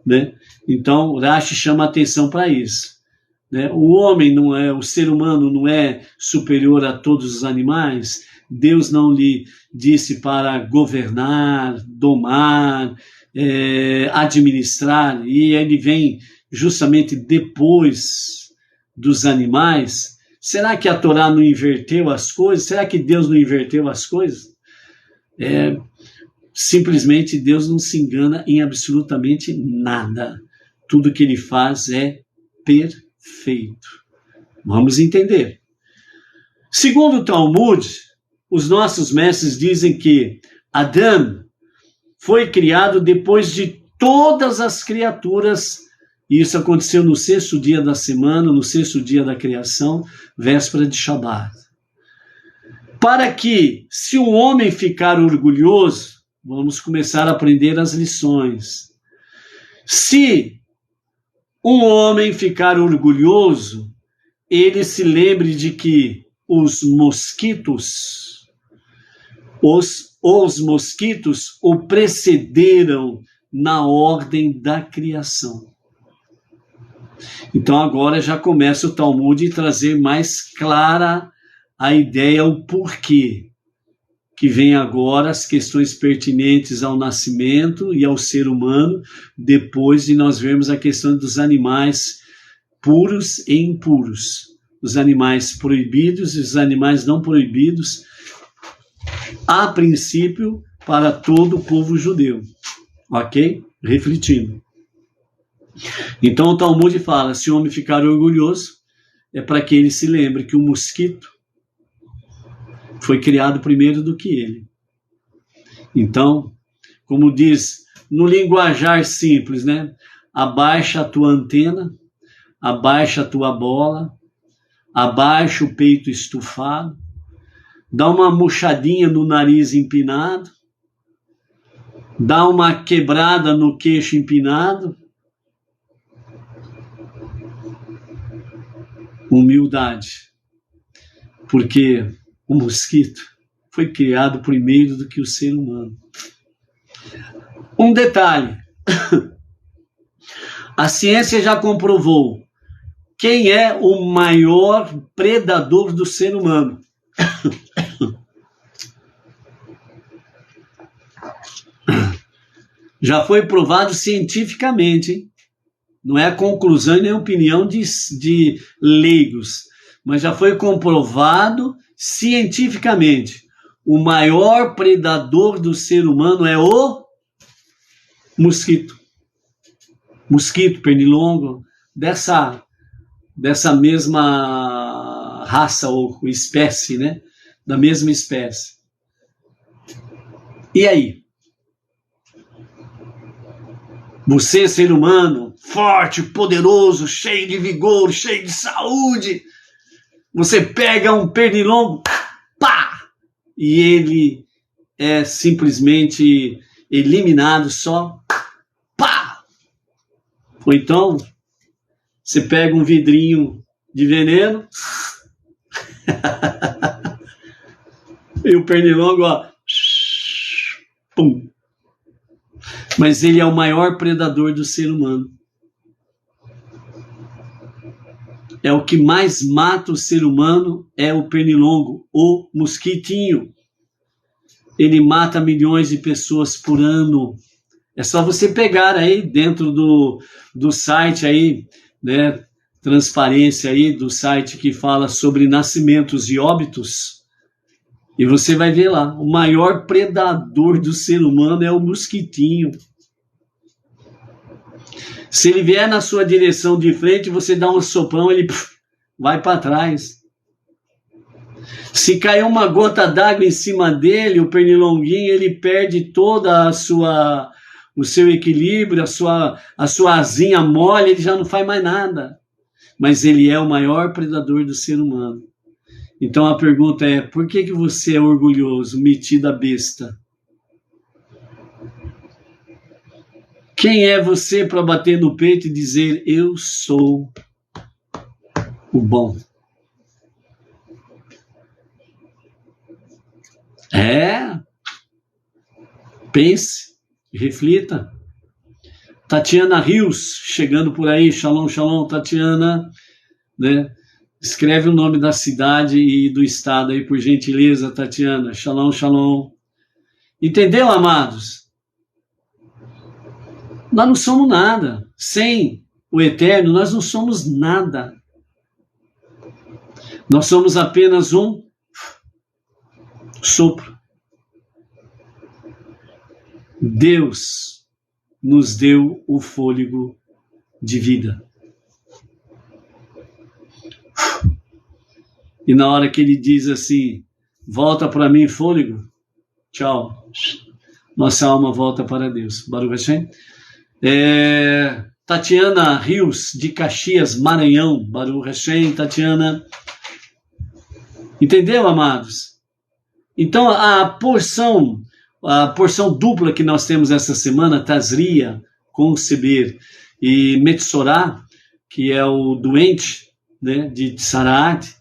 né? Então, Rashi chama atenção para isso, né? O homem não é, o ser humano não é superior a todos os animais. Deus não lhe disse para governar, domar, administrar, e ele vem justamente depois dos animais. Será que a Torá não inverteu as coisas? Será que Deus não inverteu as coisas? Simplesmente Deus não se engana em absolutamente nada. Tudo que ele faz é perfeito. Vamos entender. Segundo o Talmud, os nossos mestres dizem que Adão foi criado depois de todas as criaturas, e isso aconteceu no 6º dia da semana, no 6º dia da criação, véspera de Shabat. Para que, se um homem ficar orgulhoso, vamos começar a aprender as lições. Se um homem ficar orgulhoso, ele se lembre de que os mosquitos o precederam na ordem da criação. Então agora já começa o Talmud a trazer mais clara a ideia, o porquê que vem agora as questões pertinentes ao nascimento e ao ser humano, depois de nós vermos a questão dos animais puros e impuros, os animais proibidos e os animais não proibidos, a princípio, para todo o povo judeu, ok? Refletindo. Então o Talmud fala, se o homem ficar orgulhoso, é para que ele se lembre que o mosquito foi criado primeiro do que ele. Então, como diz no linguajar simples, né? Abaixa a tua antena, abaixa a tua bola, abaixa o peito estufado, dá uma murchadinha no nariz empinado, dá uma quebrada no queixo empinado. Humildade. Porque o mosquito foi criado primeiro do que o ser humano. Um detalhe. A ciência já comprovou quem é o maior predador do ser humano. Já foi provado cientificamente, hein? não é a conclusão e nem a opinião de leigos, mas já foi comprovado cientificamente. O maior predador do ser humano é o mosquito. Mosquito, pernilongo, dessa mesma raça ou espécie, né? Da mesma espécie. E aí? Você, ser humano, forte, poderoso, cheio de vigor, cheio de saúde, você pega um pernilongo, pá! E ele é simplesmente eliminado só, pá! Ou então, você pega um vidrinho de veneno e o pernilongo, ó, pum! Mas ele é o maior predador do ser humano. É o que mais mata o ser humano, é o pernilongo, o mosquitinho. Ele mata milhões de pessoas por ano. É só você pegar aí dentro do site aí, né, transparência aí do site que fala sobre nascimentos e óbitos, e você vai ver lá, o maior predador do ser humano é o mosquitinho. Se ele vier na sua direção de frente, você dá um soprão, ele vai para trás. Se cair uma gota d'água em cima dele, o pernilonguinho, ele perde toda o seu equilíbrio, a sua asinha mole, ele já não faz mais nada. Mas ele é o maior predador do ser humano. Então a pergunta é, por que você é orgulhoso, metido a besta? Quem é você para bater no peito e dizer, eu sou o bom? Pense, reflita. Tatiana Rios, chegando por aí, shalom, shalom, Tatiana, né? Escreve o nome da cidade e do estado aí, por gentileza, Tatiana, shalom, shalom. Entendeu, amados? Nós não somos nada. Sem o eterno, nós não somos nada. Nós somos apenas um sopro. Deus nos deu o fôlego de vida. E na hora que ele diz assim, volta para mim, fôlego, tchau. Nossa alma volta para Deus. Baruch Hashem. Tatiana Rios, de Caxias, Maranhão. Baruch Hashem, Tatiana. Entendeu, amados? Então, a porção dupla que nós temos essa semana, Tazria, conceber, e Metsorá, que é o doente, né, de Tsaraat,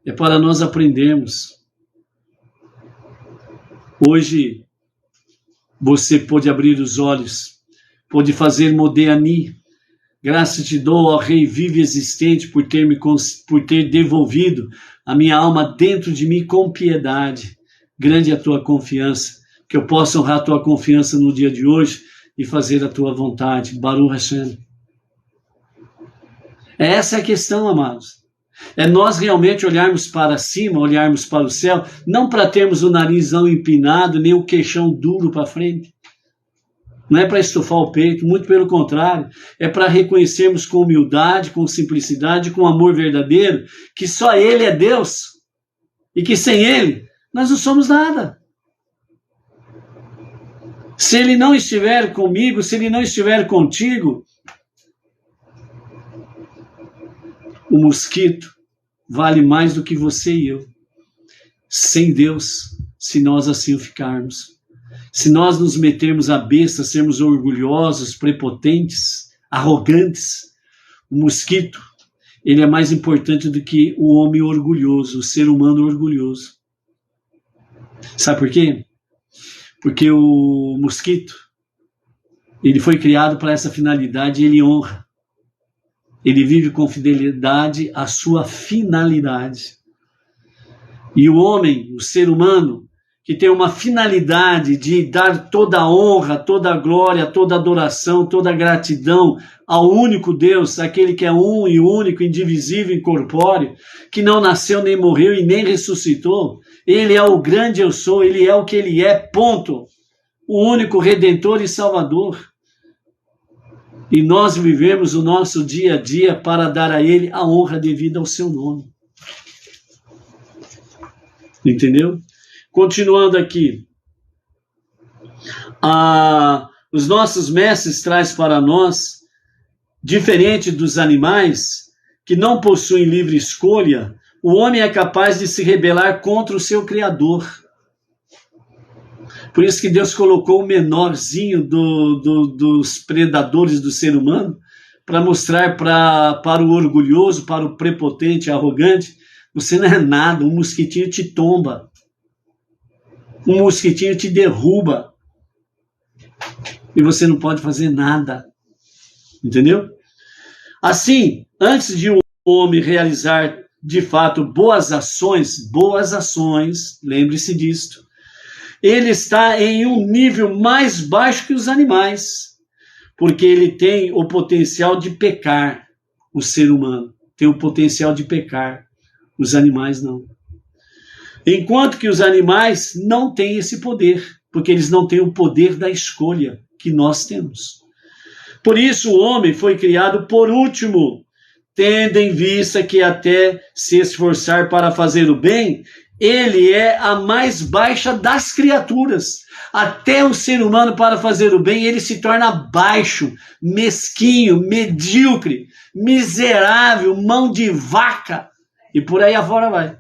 é para nós aprendermos. Hoje, você pode abrir os olhos, pode fazer Modéani. Graças te dou, ó Rei vivo e existente, por ter devolvido a minha alma dentro de mim com piedade. Grande é a tua confiança, que eu possa honrar a tua confiança no dia de hoje e fazer a tua vontade. Baruch Hashem. Essa é a questão, amados. É nós realmente olharmos para cima, olharmos para o céu, não para termos o narizão empinado, nem o queixão duro para frente. Não é para estufar o peito, muito pelo contrário. É para reconhecermos com humildade, com simplicidade, com amor verdadeiro, que só Ele é Deus e que sem Ele nós não somos nada. Se Ele não estiver comigo, se Ele não estiver contigo, o mosquito vale mais do que você e eu. Sem Deus, se nós assim o ficarmos. Se nós nos metermos a besta, sermos orgulhosos, prepotentes, arrogantes, o mosquito, ele é mais importante do que o homem orgulhoso, o ser humano orgulhoso. Sabe por quê? Porque o mosquito, ele foi criado para essa finalidade e ele honra. Ele vive com fidelidade à sua finalidade. E o homem, o ser humano, que tem uma finalidade de dar toda a honra, toda a glória, toda a adoração, toda a gratidão ao único Deus, aquele que é um e único, indivisível, incorpóreo, que não nasceu, nem morreu e nem ressuscitou. Ele é o grande eu sou, ele é o que ele é, ponto. O único Redentor e Salvador. E nós vivemos o nosso dia a dia para dar a ele a honra devida ao seu nome. Entendeu? Continuando aqui. Os nossos mestres trazem para nós, diferente dos animais, que não possuem livre escolha, o homem é capaz de se rebelar contra o seu Criador. Por isso que Deus colocou o menorzinho dos predadores do ser humano, para mostrar para o orgulhoso, para o prepotente, arrogante, você não é nada, um mosquitinho te tomba. Um mosquitinho te derruba. E você não pode fazer nada. Entendeu? Assim, antes de o homem realizar, de fato, boas ações, lembre-se disto, ele está em um nível mais baixo que os animais, porque ele tem o potencial de pecar, o ser humano tem o potencial de pecar, os animais não. Enquanto que os animais não têm esse poder, porque eles não têm o poder da escolha que nós temos. Por isso o homem foi criado por último, tendo em vista que até se esforçar para fazer o bem, ele é a mais baixa das criaturas. Até o ser humano, para fazer o bem, ele se torna baixo, mesquinho, medíocre, miserável, mão de vaca, e por aí afora vai.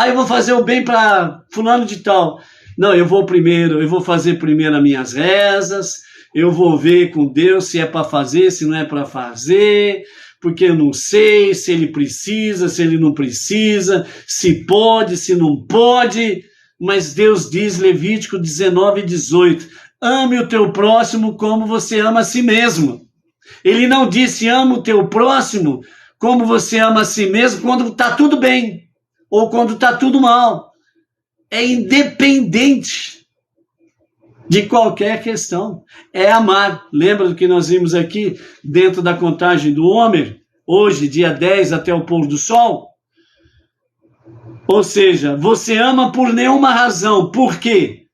Eu vou fazer o bem para fulano de tal. Não, eu vou fazer primeiro as minhas rezas, eu vou ver com Deus se é para fazer, se não é para fazer, porque eu não sei se ele precisa, se ele não precisa, se pode, se não pode. Mas Deus diz, Levítico 19:18, ame o teu próximo como você ama a si mesmo. Ele não disse ama o teu próximo como você ama a si mesmo quando está tudo bem ou quando está tudo mal. É independente de qualquer questão. É amar. Lembra do que nós vimos aqui dentro da contagem do Homer? Hoje, dia 10 até o pôr do sol? Ou seja, você ama por nenhuma razão. Por quê?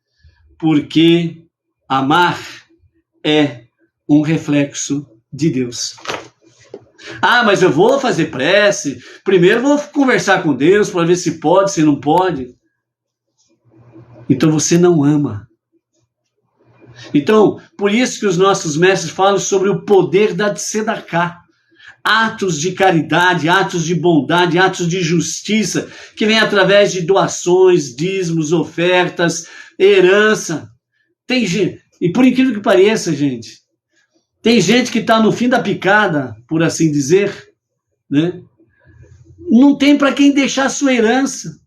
Porque amar é um reflexo de Deus. Mas eu vou fazer prece. Primeiro vou conversar com Deus para ver se pode, se não pode. Então você não ama. Então, por isso que os nossos mestres falam sobre o poder da tzedakah. Atos de caridade, atos de bondade, atos de justiça, que vem através de doações, dízimos, ofertas, herança. Tem gente, e por incrível que pareça, gente, tem gente que está no fim da picada, por assim dizer, né? Não tem para quem deixar a sua herança.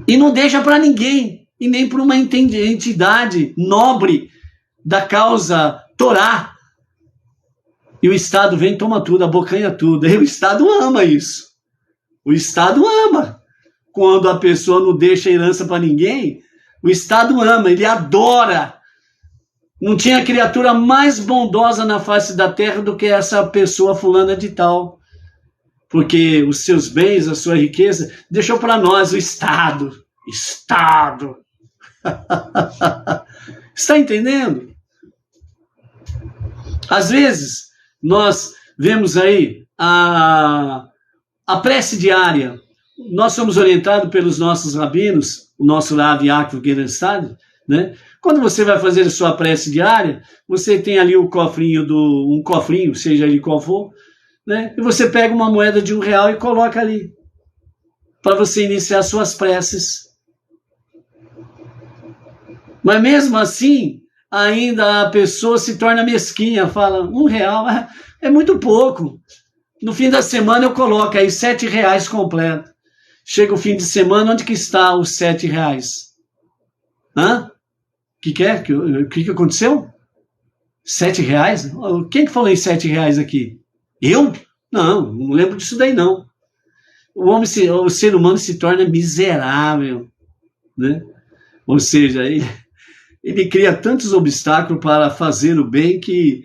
E não deixa para ninguém, e nem para uma entidade nobre da causa Torá. E o Estado vem e toma tudo, abocanha tudo. E o Estado ama isso. O Estado ama. Quando a pessoa não deixa herança para ninguém, o Estado ama, ele adora. Não tinha criatura mais bondosa na face da terra do que essa pessoa fulana de tal. Porque os seus bens, a sua riqueza, deixou para nós o Estado. Estado. Está entendendo? Às vezes, nós vemos aí a prece diária. Nós somos orientados pelos nossos rabinos, o nosso Rav Yaakov Gerenstad, né? Quando você vai fazer a sua prece diária, você tem ali um cofrinho, seja ele qual for, né? E você pega uma moeda de R$1 e coloca ali, para você iniciar suas preces. Mas mesmo assim, ainda a pessoa se torna mesquinha, fala, R$1 é muito pouco. No fim da semana eu coloco aí R$7 completo. Chega o fim de semana, onde que está os R$7? Hã? O que aconteceu? R$7? Quem que falou em R$7 aqui? Eu? Não lembro disso daí não. o ser humano se torna miserável, né? Ou seja, ele cria tantos obstáculos para fazer o bem que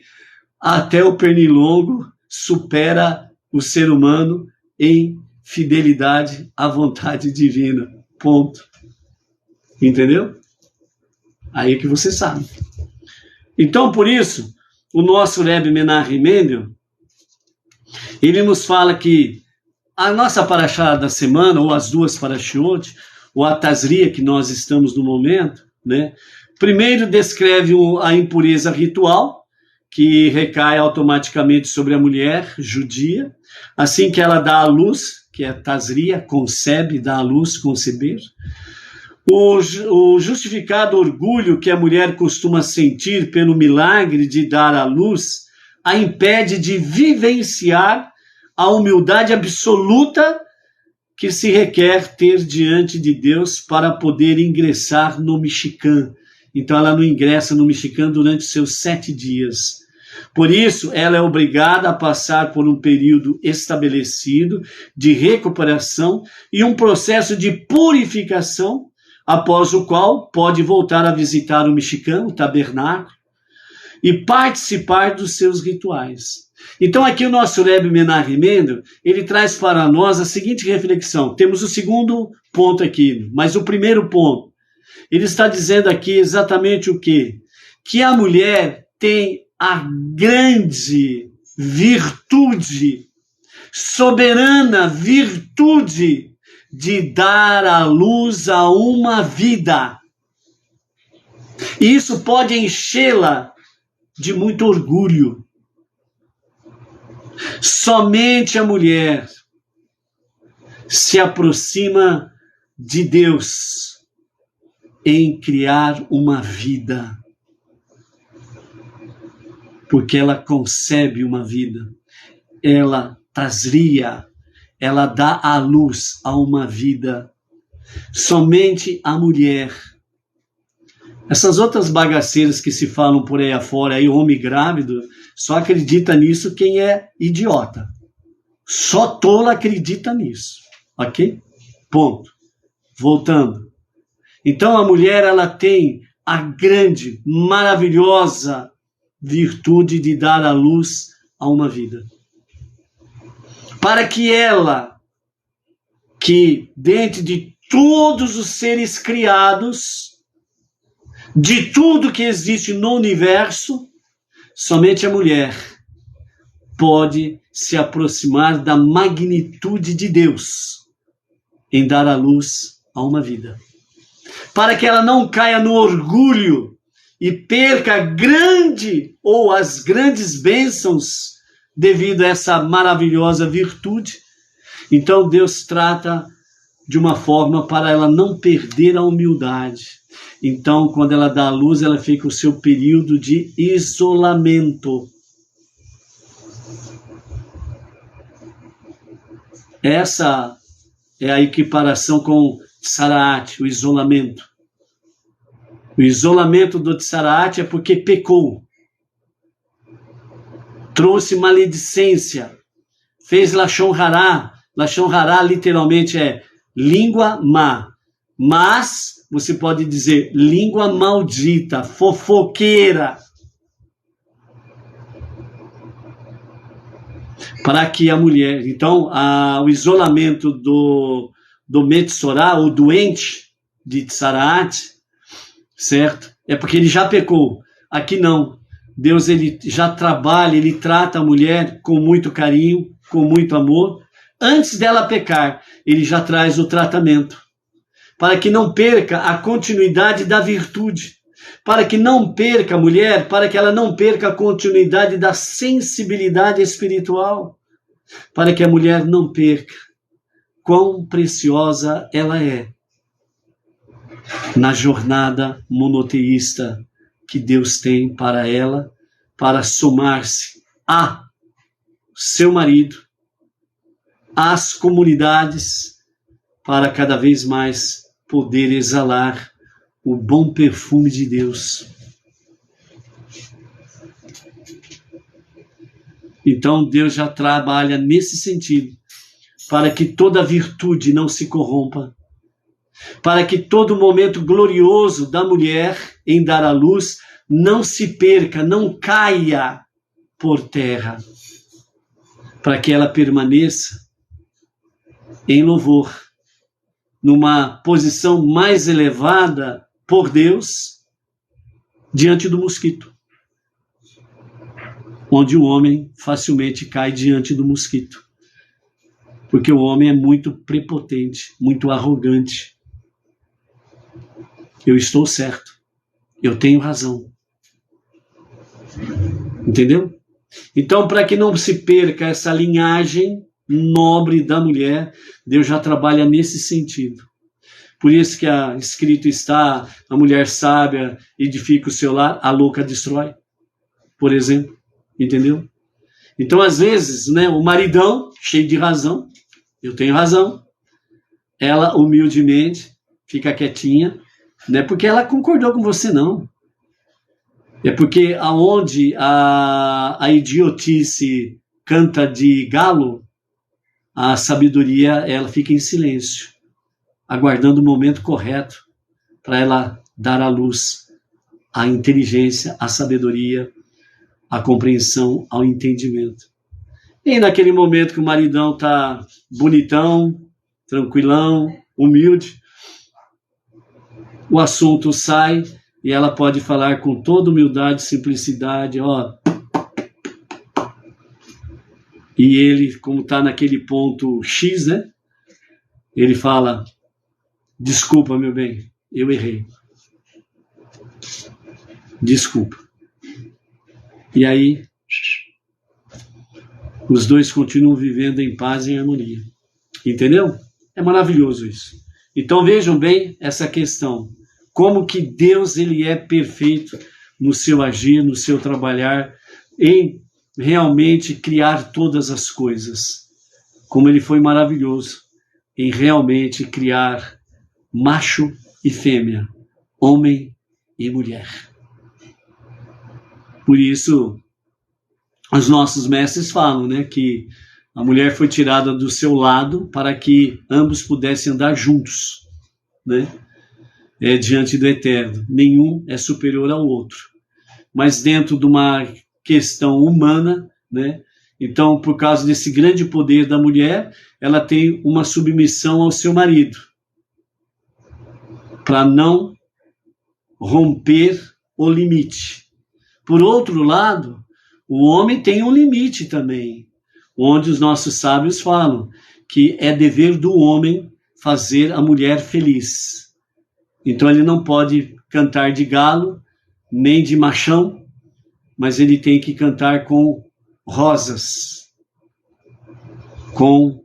até o pernilongo supera o ser humano em fidelidade à vontade divina. Ponto. Entendeu? Aí que você sabe. Então, por isso, o nosso Rebbe Menachem Mendel, ele nos fala que a nossa paraxá da semana, ou as duas parashiot, ou a Tazria que nós estamos no momento, né? Primeiro descreve a impureza ritual, que recai automaticamente sobre a mulher judia, assim que ela dá à luz, que é Tazria, concebe, dá à luz, conceber. O justificado orgulho que a mulher costuma sentir pelo milagre de dar à luz a impede de vivenciar a humildade absoluta que se requer ter diante de Deus para poder ingressar no Mishkan. Então ela não ingressa no Mishkan durante seus 7 dias. Por isso, ela é obrigada a passar por um período estabelecido de recuperação e um processo de purificação, após o qual pode voltar a visitar o Mishkan, o tabernáculo, e participar dos seus rituais. Então aqui o nosso Rebbe Menachem Mendel, ele traz para nós a seguinte reflexão. Temos o segundo ponto aqui, mas o primeiro ponto, ele está dizendo aqui exatamente o quê? Que a mulher tem a grande virtude, soberana virtude de dar à luz a uma vida. E isso pode enchê-la de muito orgulho. Somente a mulher se aproxima de Deus em criar uma vida, porque ela concebe uma vida, ela tazria, ela dá à luz a uma vida. Somente a mulher. Essas outras bagaceiras que se falam por aí afora, aí homem grávido, só acredita nisso quem é idiota. Só tola acredita nisso, ok? Ponto. Voltando. Então a mulher, ela tem a grande, maravilhosa virtude de dar à luz a uma vida. Para que ela, que dentre de todos os seres criados, de tudo que existe no universo, somente a mulher pode se aproximar da magnitude de Deus em dar à luz a uma vida. Para que ela não caia no orgulho e perca a grande ou as grandes bênçãos devido a essa maravilhosa virtude. Então Deus trata de uma forma para ela não perder a humildade. Então, quando ela dá à luz, ela fica o seu período de isolamento. Essa é a equiparação com Tsaraat, o isolamento. O isolamento do Tsaraat é porque pecou. Trouxe maledicência. Fez Lashon Hará. Lashon Hará literalmente é língua má. Mas você pode dizer língua maldita, fofoqueira. Para que a mulher... Então, o isolamento do Metzorá, o doente de Tsaraat, certo? É porque ele já pecou. Aqui não. Deus, ele já trabalha, ele trata a mulher com muito carinho, com muito amor. Antes dela pecar, ele já traz o tratamento. Para que não perca a continuidade da virtude. Para que não perca a mulher, para que ela não perca a continuidade da sensibilidade espiritual. Para que a mulher não perca quão preciosa ela é na jornada monoteísta que Deus tem para ela, para somar-se a seu marido, às comunidades, para cada vez mais poder exalar o bom perfume de Deus. Então Deus já trabalha nesse sentido, para que toda virtude não se corrompa, para que todo momento glorioso da mulher em dar à luz não se perca, não caia por terra, para que ela permaneça em louvor, numa posição mais elevada por Deus, diante do mosquito, onde o homem facilmente cai diante do mosquito, porque o homem é muito prepotente, muito arrogante. Eu estou certo, eu tenho razão. Entendeu? Então, para que não se perca essa linhagem nobre da mulher, Deus já trabalha nesse sentido. Por isso que escrito está: a mulher sábia edifica o seu lar, a louca destrói, por exemplo. Entendeu? Então, às vezes, né, o maridão, cheio de razão, eu tenho razão, ela humildemente fica quietinha, não é porque ela concordou com você, não. É porque aonde a idiotice canta de galo, a sabedoria, ela fica em silêncio, aguardando o momento correto para ela dar à luz a inteligência, a sabedoria, a compreensão, ao entendimento. E naquele momento que o maridão está bonitão, tranquilão, humilde, o assunto sai e ela pode falar com toda humildade, simplicidade, ó. E ele, como está naquele ponto X, né? Ele fala: desculpa, meu bem, eu errei. Desculpa. E aí, os dois continuam vivendo em paz e em harmonia. Entendeu? É maravilhoso isso. Então vejam bem essa questão. Como que Deus, ele é perfeito no seu agir, no seu trabalhar, em realmente criar todas as coisas. Como ele foi maravilhoso em realmente criar macho e fêmea, homem e mulher. Por isso, os nossos mestres falam, né, que a mulher foi tirada do seu lado para que ambos pudessem andar juntos, né, diante do Eterno. Nenhum é superior ao outro. Mas dentro de uma questão humana, né, então, por causa desse grande poder da mulher, ela tem uma submissão ao seu marido, para não romper o limite. Por outro lado, o homem tem um limite também, onde os nossos sábios falam que é dever do homem fazer a mulher feliz. Então ele não pode cantar de galo, nem de machão, mas ele tem que cantar com rosas, com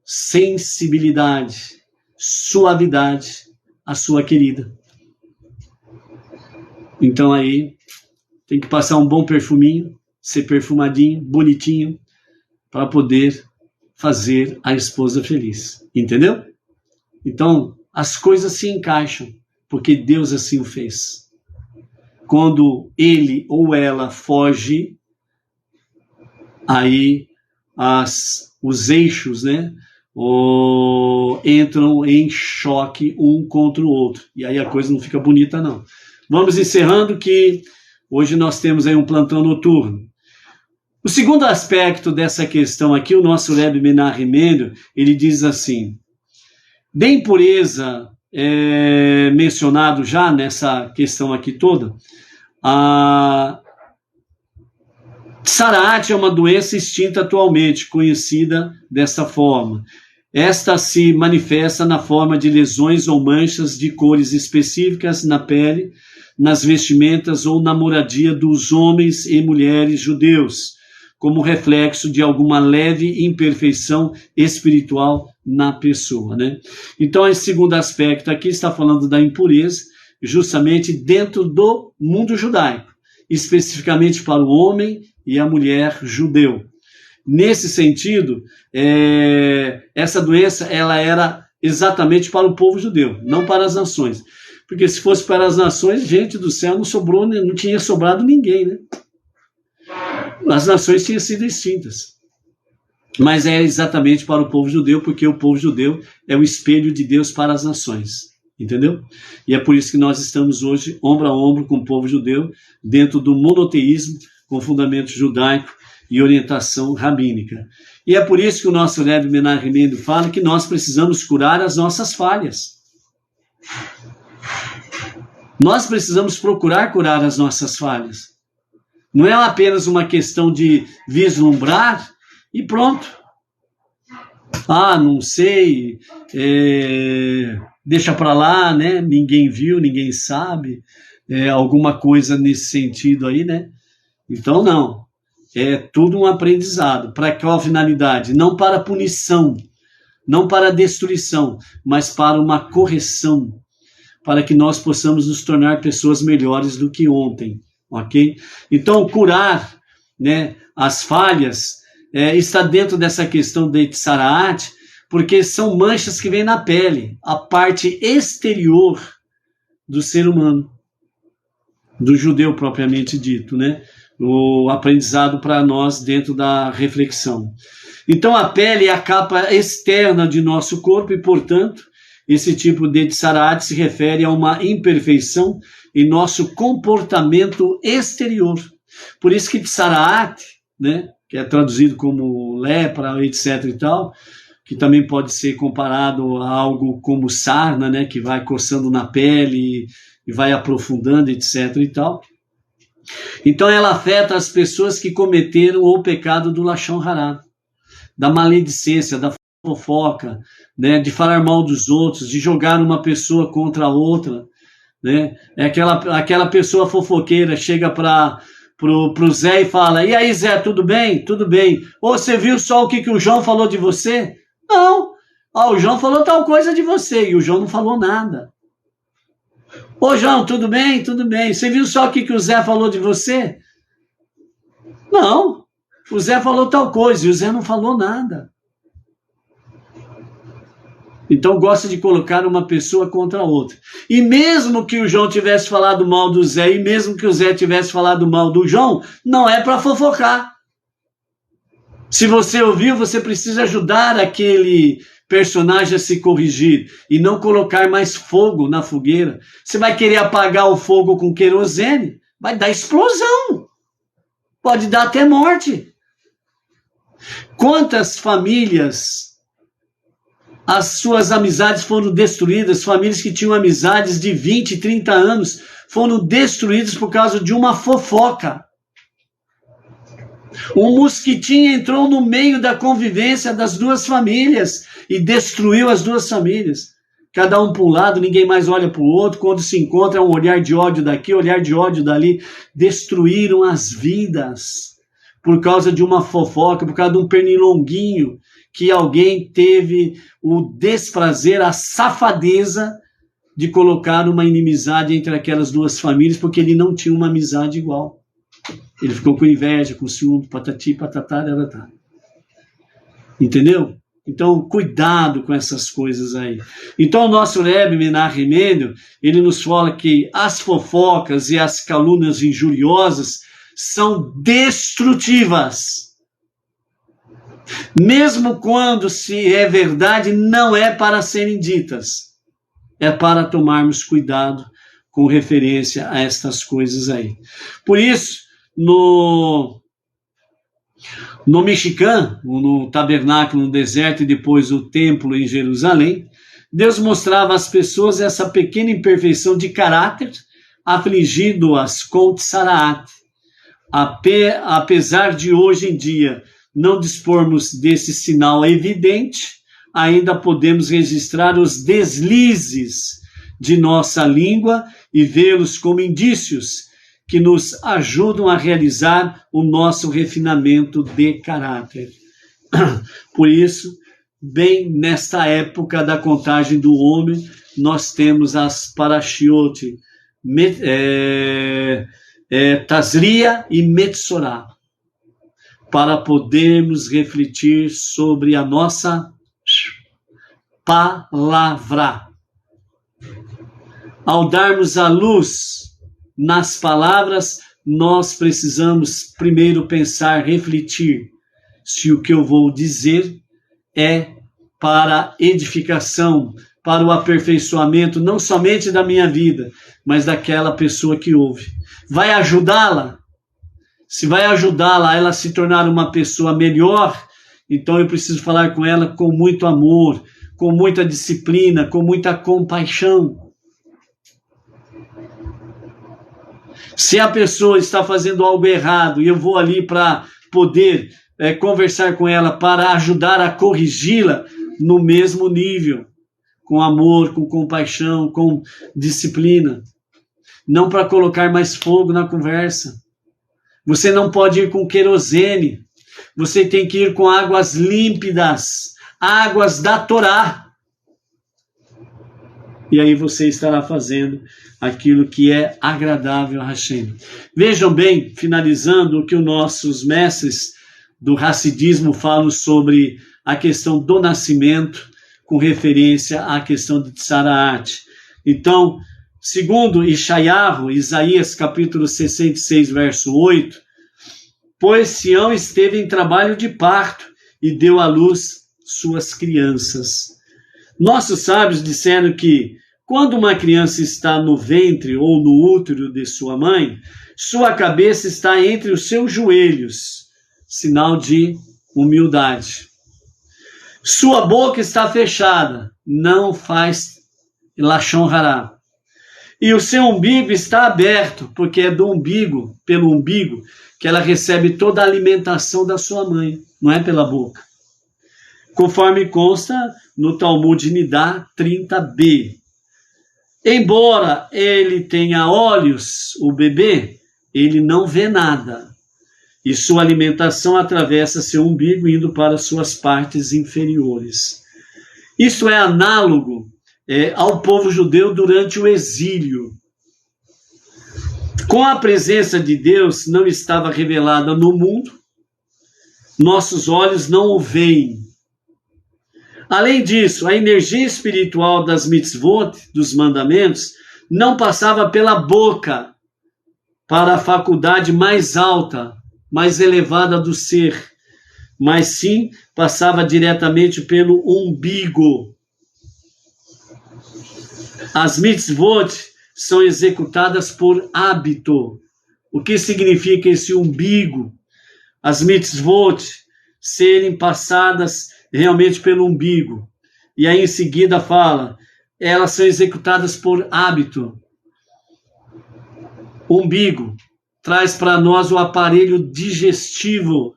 sensibilidade, suavidade, a sua querida. Então aí tem que passar um bom perfuminho, ser perfumadinho, bonitinho, para poder fazer a esposa feliz. Entendeu? Então, as coisas se encaixam, porque Deus assim o fez. Quando ele ou ela foge, aí os eixos, né, entram em choque um contra o outro. E aí a coisa não fica bonita, não. Vamos encerrando, que hoje nós temos aí um plantão noturno. O segundo aspecto dessa questão aqui, o nosso Rebbe Menachem Mendel, ele diz assim: de impureza, mencionado já nessa questão aqui toda, a Tzaraat é uma doença extinta atualmente, conhecida dessa forma. Esta se manifesta na forma de lesões ou manchas de cores específicas na pele, nas vestimentas ou na moradia dos homens e mulheres judeus, como reflexo de alguma leve imperfeição espiritual na pessoa, né? Então, esse segundo aspecto aqui está falando da impureza, justamente dentro do mundo judaico, especificamente para o homem e a mulher judeu. Nesse sentido, essa doença ela era exatamente para o povo judeu, não para as nações. Porque se fosse para as nações, gente do céu, não tinha sobrado ninguém, né? As nações tinham sido extintas. mas é exatamente para o povo judeu, porque o povo judeu é o espelho de Deus para as nações, entendeu? E é por isso que nós estamos hoje ombro a ombro com o povo judeu, dentro do monoteísmo, com fundamento judaico e orientação rabínica. E é por isso que o nosso Rebbe Menachem Mendel fala que nós precisamos curar as nossas falhas. Nós precisamos procurar curar as nossas falhas. Não é apenas uma questão de vislumbrar e pronto. Ah, não sei, deixa para lá, né? Ninguém viu, ninguém sabe, alguma coisa nesse sentido aí, né? Então, não. É tudo um aprendizado. Para qual finalidade? Não para punição, não para destruição, mas para uma correção, para que nós possamos nos tornar pessoas melhores do que ontem, ok? Então, curar, né, as falhas está dentro dessa questão de Tzaraat, porque são manchas que vêm na pele, a parte exterior do ser humano, do judeu propriamente dito, né? O aprendizado para nós dentro da reflexão. Então, a pele é a capa externa de nosso corpo e, portanto, esse tipo de Tzaraat se refere a uma imperfeição em nosso comportamento exterior. Por isso que Tzaraat, né, que é traduzido como lepra, etc. e tal, que também pode ser comparado a algo como sarna, né, que vai coçando na pele e vai aprofundando, etc. e tal. Então ela afeta as pessoas que cometeram o pecado do Lashon Hará, da maledicência, da fofoca, né, de falar mal dos outros, de jogar uma pessoa contra a outra, né? É aquela pessoa fofoqueira chega pro Zé e fala: e aí, Zé, tudo bem? Tudo bem. Ô, você viu só o que o João falou de você? Não. O João falou tal coisa de você e o João não falou nada. Ô, João, tudo bem? Tudo bem. Você viu só o que o Zé falou de você? Não. O Zé falou tal coisa e o Zé não falou nada. Então gosta de colocar uma pessoa contra a outra. E mesmo que o João tivesse falado mal do Zé, e mesmo que o Zé tivesse falado mal do João, não é para fofocar. Se você ouviu, você precisa ajudar aquele personagem a se corrigir e não colocar mais fogo na fogueira. Você vai querer apagar o fogo com querosene? Vai dar explosão. Pode dar até morte. Quantas famílias as suas amizades foram destruídas, famílias que tinham amizades de 20, 30 anos, foram destruídas por causa de uma fofoca. Um mosquitinho entrou no meio da convivência das duas famílias e destruiu as duas famílias. Cada um para um lado, ninguém mais olha para o outro, quando se encontra é um olhar de ódio daqui, olhar de ódio dali. Destruíram as vidas por causa de uma fofoca, por causa de um pernilonguinho, que alguém teve o desprazer, a safadeza de colocar uma inimizade entre aquelas duas famílias, porque ele não tinha uma amizade igual. Ele ficou com inveja, com ciúme, patati, patatá, taratá. Entendeu? Então, cuidado com essas coisas aí. Então, o nosso Rebbe Menachem Mendel, ele nos fala que as fofocas e as calúnias injuriosas são destrutivas. Mesmo quando se é verdade, não é para serem ditas. É para tomarmos cuidado com referência a estas coisas aí. Por isso, no Mishkan, no tabernáculo no deserto e depois o templo em Jerusalém, Deus mostrava às pessoas essa pequena imperfeição de caráter, afligindo-as com Tzaraat. Apesar de hoje em dia não dispormos desse sinal evidente, ainda podemos registrar os deslizes de nossa língua e vê-los como indícios que nos ajudam a realizar o nosso refinamento de caráter. Por isso, bem nesta época da contagem do homem, nós temos as parashiot, Tazria e Metsorá, para podermos refletir sobre a nossa palavra. Ao darmos a luz nas palavras, nós precisamos primeiro pensar, refletir se o que eu vou dizer é para edificação, para o aperfeiçoamento, não somente da minha vida, mas daquela pessoa que ouve. Vai ajudá-la? Se vai ajudá-la a ela se tornar uma pessoa melhor, então eu preciso falar com ela com muito amor, com muita disciplina, com muita compaixão. Se a pessoa está fazendo algo errado e eu vou ali para poder conversar com ela, para ajudar a corrigi-la no mesmo nível, com amor, com compaixão, com disciplina. Não para colocar mais fogo na conversa. Você não pode ir com querosene. Você tem que ir com águas límpidas, águas da Torá. E aí você estará fazendo aquilo que é agradável a Hashem. Vejam bem, finalizando, o que os nossos mestres do Hassidismo falam sobre a questão do nascimento, com referência à questão de Tzaraat. Então, segundo Ishayahu, Isaías capítulo 66, verso 8, pois Sião esteve em trabalho de parto e deu à luz suas crianças. Nossos sábios disseram que quando uma criança está no ventre ou no útero de sua mãe, sua cabeça está entre os seus joelhos, sinal de humildade. Sua boca está fechada, não faz lashon hará. E o seu umbigo está aberto, porque é do umbigo, pelo umbigo, que ela recebe toda a alimentação da sua mãe, não é pela boca. Conforme consta no Talmud Nidá 30b. Embora ele tenha olhos, o bebê, ele não vê nada. E sua alimentação atravessa seu umbigo, indo para suas partes inferiores. Isso é análogo ao povo judeu durante o exílio. Com a presença de Deus não estava revelada no mundo, nossos olhos não o veem. Além disso, a energia espiritual das mitzvot, dos mandamentos, não passava pela boca para a faculdade mais alta, mais elevada do ser, mas sim passava diretamente pelo umbigo. As mitzvot são executadas por hábito. O que significa esse umbigo? As mitzvot serem passadas realmente pelo umbigo. E aí em seguida fala, elas são executadas por hábito. Umbigo traz para nós o aparelho digestivo,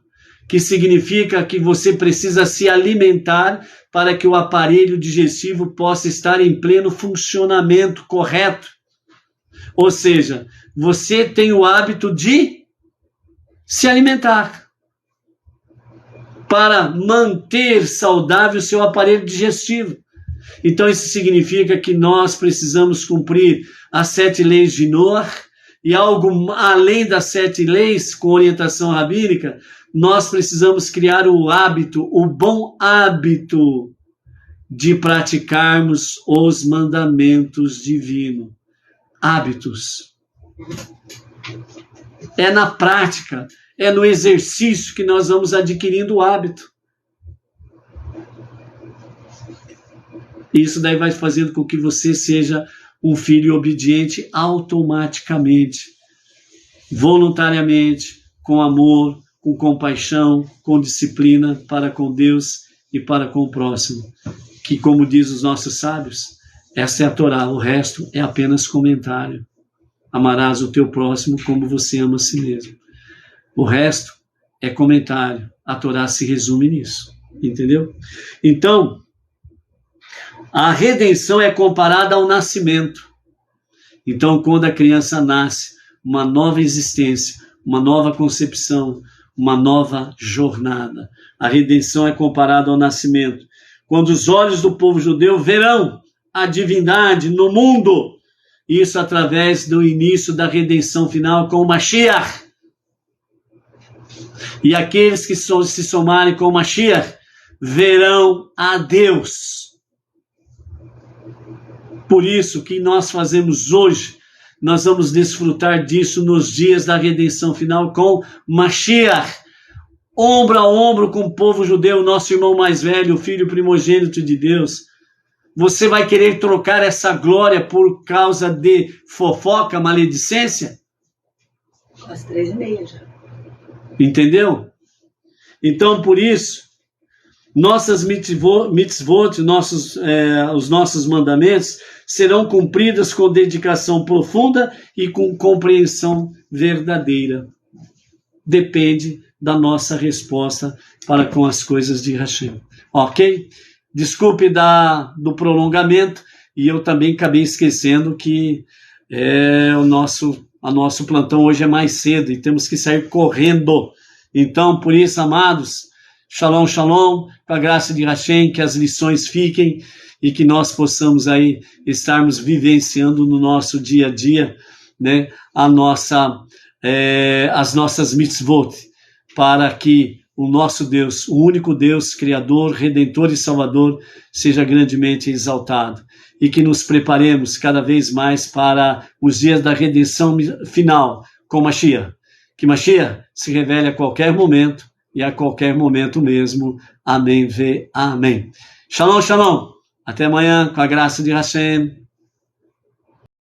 que significa que você precisa se alimentar para que o aparelho digestivo possa estar em pleno funcionamento correto. Ou seja, você tem o hábito de se alimentar para manter saudável o seu aparelho digestivo. Então isso significa que nós precisamos cumprir as 7 leis de Noah e algo além das 7 leis com orientação rabínica, nós precisamos criar o hábito, o bom hábito de praticarmos os mandamentos divinos. Hábitos. É na prática, é no exercício que nós vamos adquirindo o hábito. Isso daí vai fazendo com que você seja um filho obediente automaticamente, voluntariamente, com amor, com compaixão, com disciplina para com Deus e para com o próximo. Que, como diz os nossos sábios, essa é a Torá, o resto é apenas comentário. Amarás o teu próximo como você ama a si mesmo. O resto é comentário. A Torá se resume nisso. Entendeu? Então, a redenção é comparada ao nascimento. Então, quando a criança nasce, uma nova existência, uma nova concepção, uma nova jornada. A redenção é comparada ao nascimento. Quando os olhos do povo judeu verão a divindade no mundo, isso através do início da redenção final com o Mashiach. E aqueles que se somarem com o Mashiach verão a Deus. Por isso, o que nós fazemos hoje, nós vamos desfrutar disso nos dias da redenção final com Mashiach. ombro a ombro com o povo judeu, nosso irmão mais velho, o filho primogênito de Deus. Você vai querer trocar essa glória por causa de fofoca, maledicência? Às 3h30 já. Entendeu? Então, por isso, nossas mitzvot, os nossos mandamentos, serão cumpridas com dedicação profunda e com compreensão verdadeira. Depende da nossa resposta para com as coisas de Hashem. Ok? Desculpe do prolongamento, e eu também acabei esquecendo que o nosso plantão hoje é mais cedo e temos que sair correndo. Então, por isso, amados, shalom, shalom, com a graça de Hashem, que as lições fiquem e que nós possamos aí estarmos vivenciando no nosso dia a dia, né, as nossas mitzvot, para que o nosso Deus, o único Deus, Criador, Redentor e Salvador, seja grandemente exaltado. E que nos preparemos cada vez mais para os dias da redenção final com Mashiach. Que Mashiach se revele a qualquer momento, e a qualquer momento mesmo. Amém, amém. Shalom, shalom. Até amanhã, com a graça de Hashem.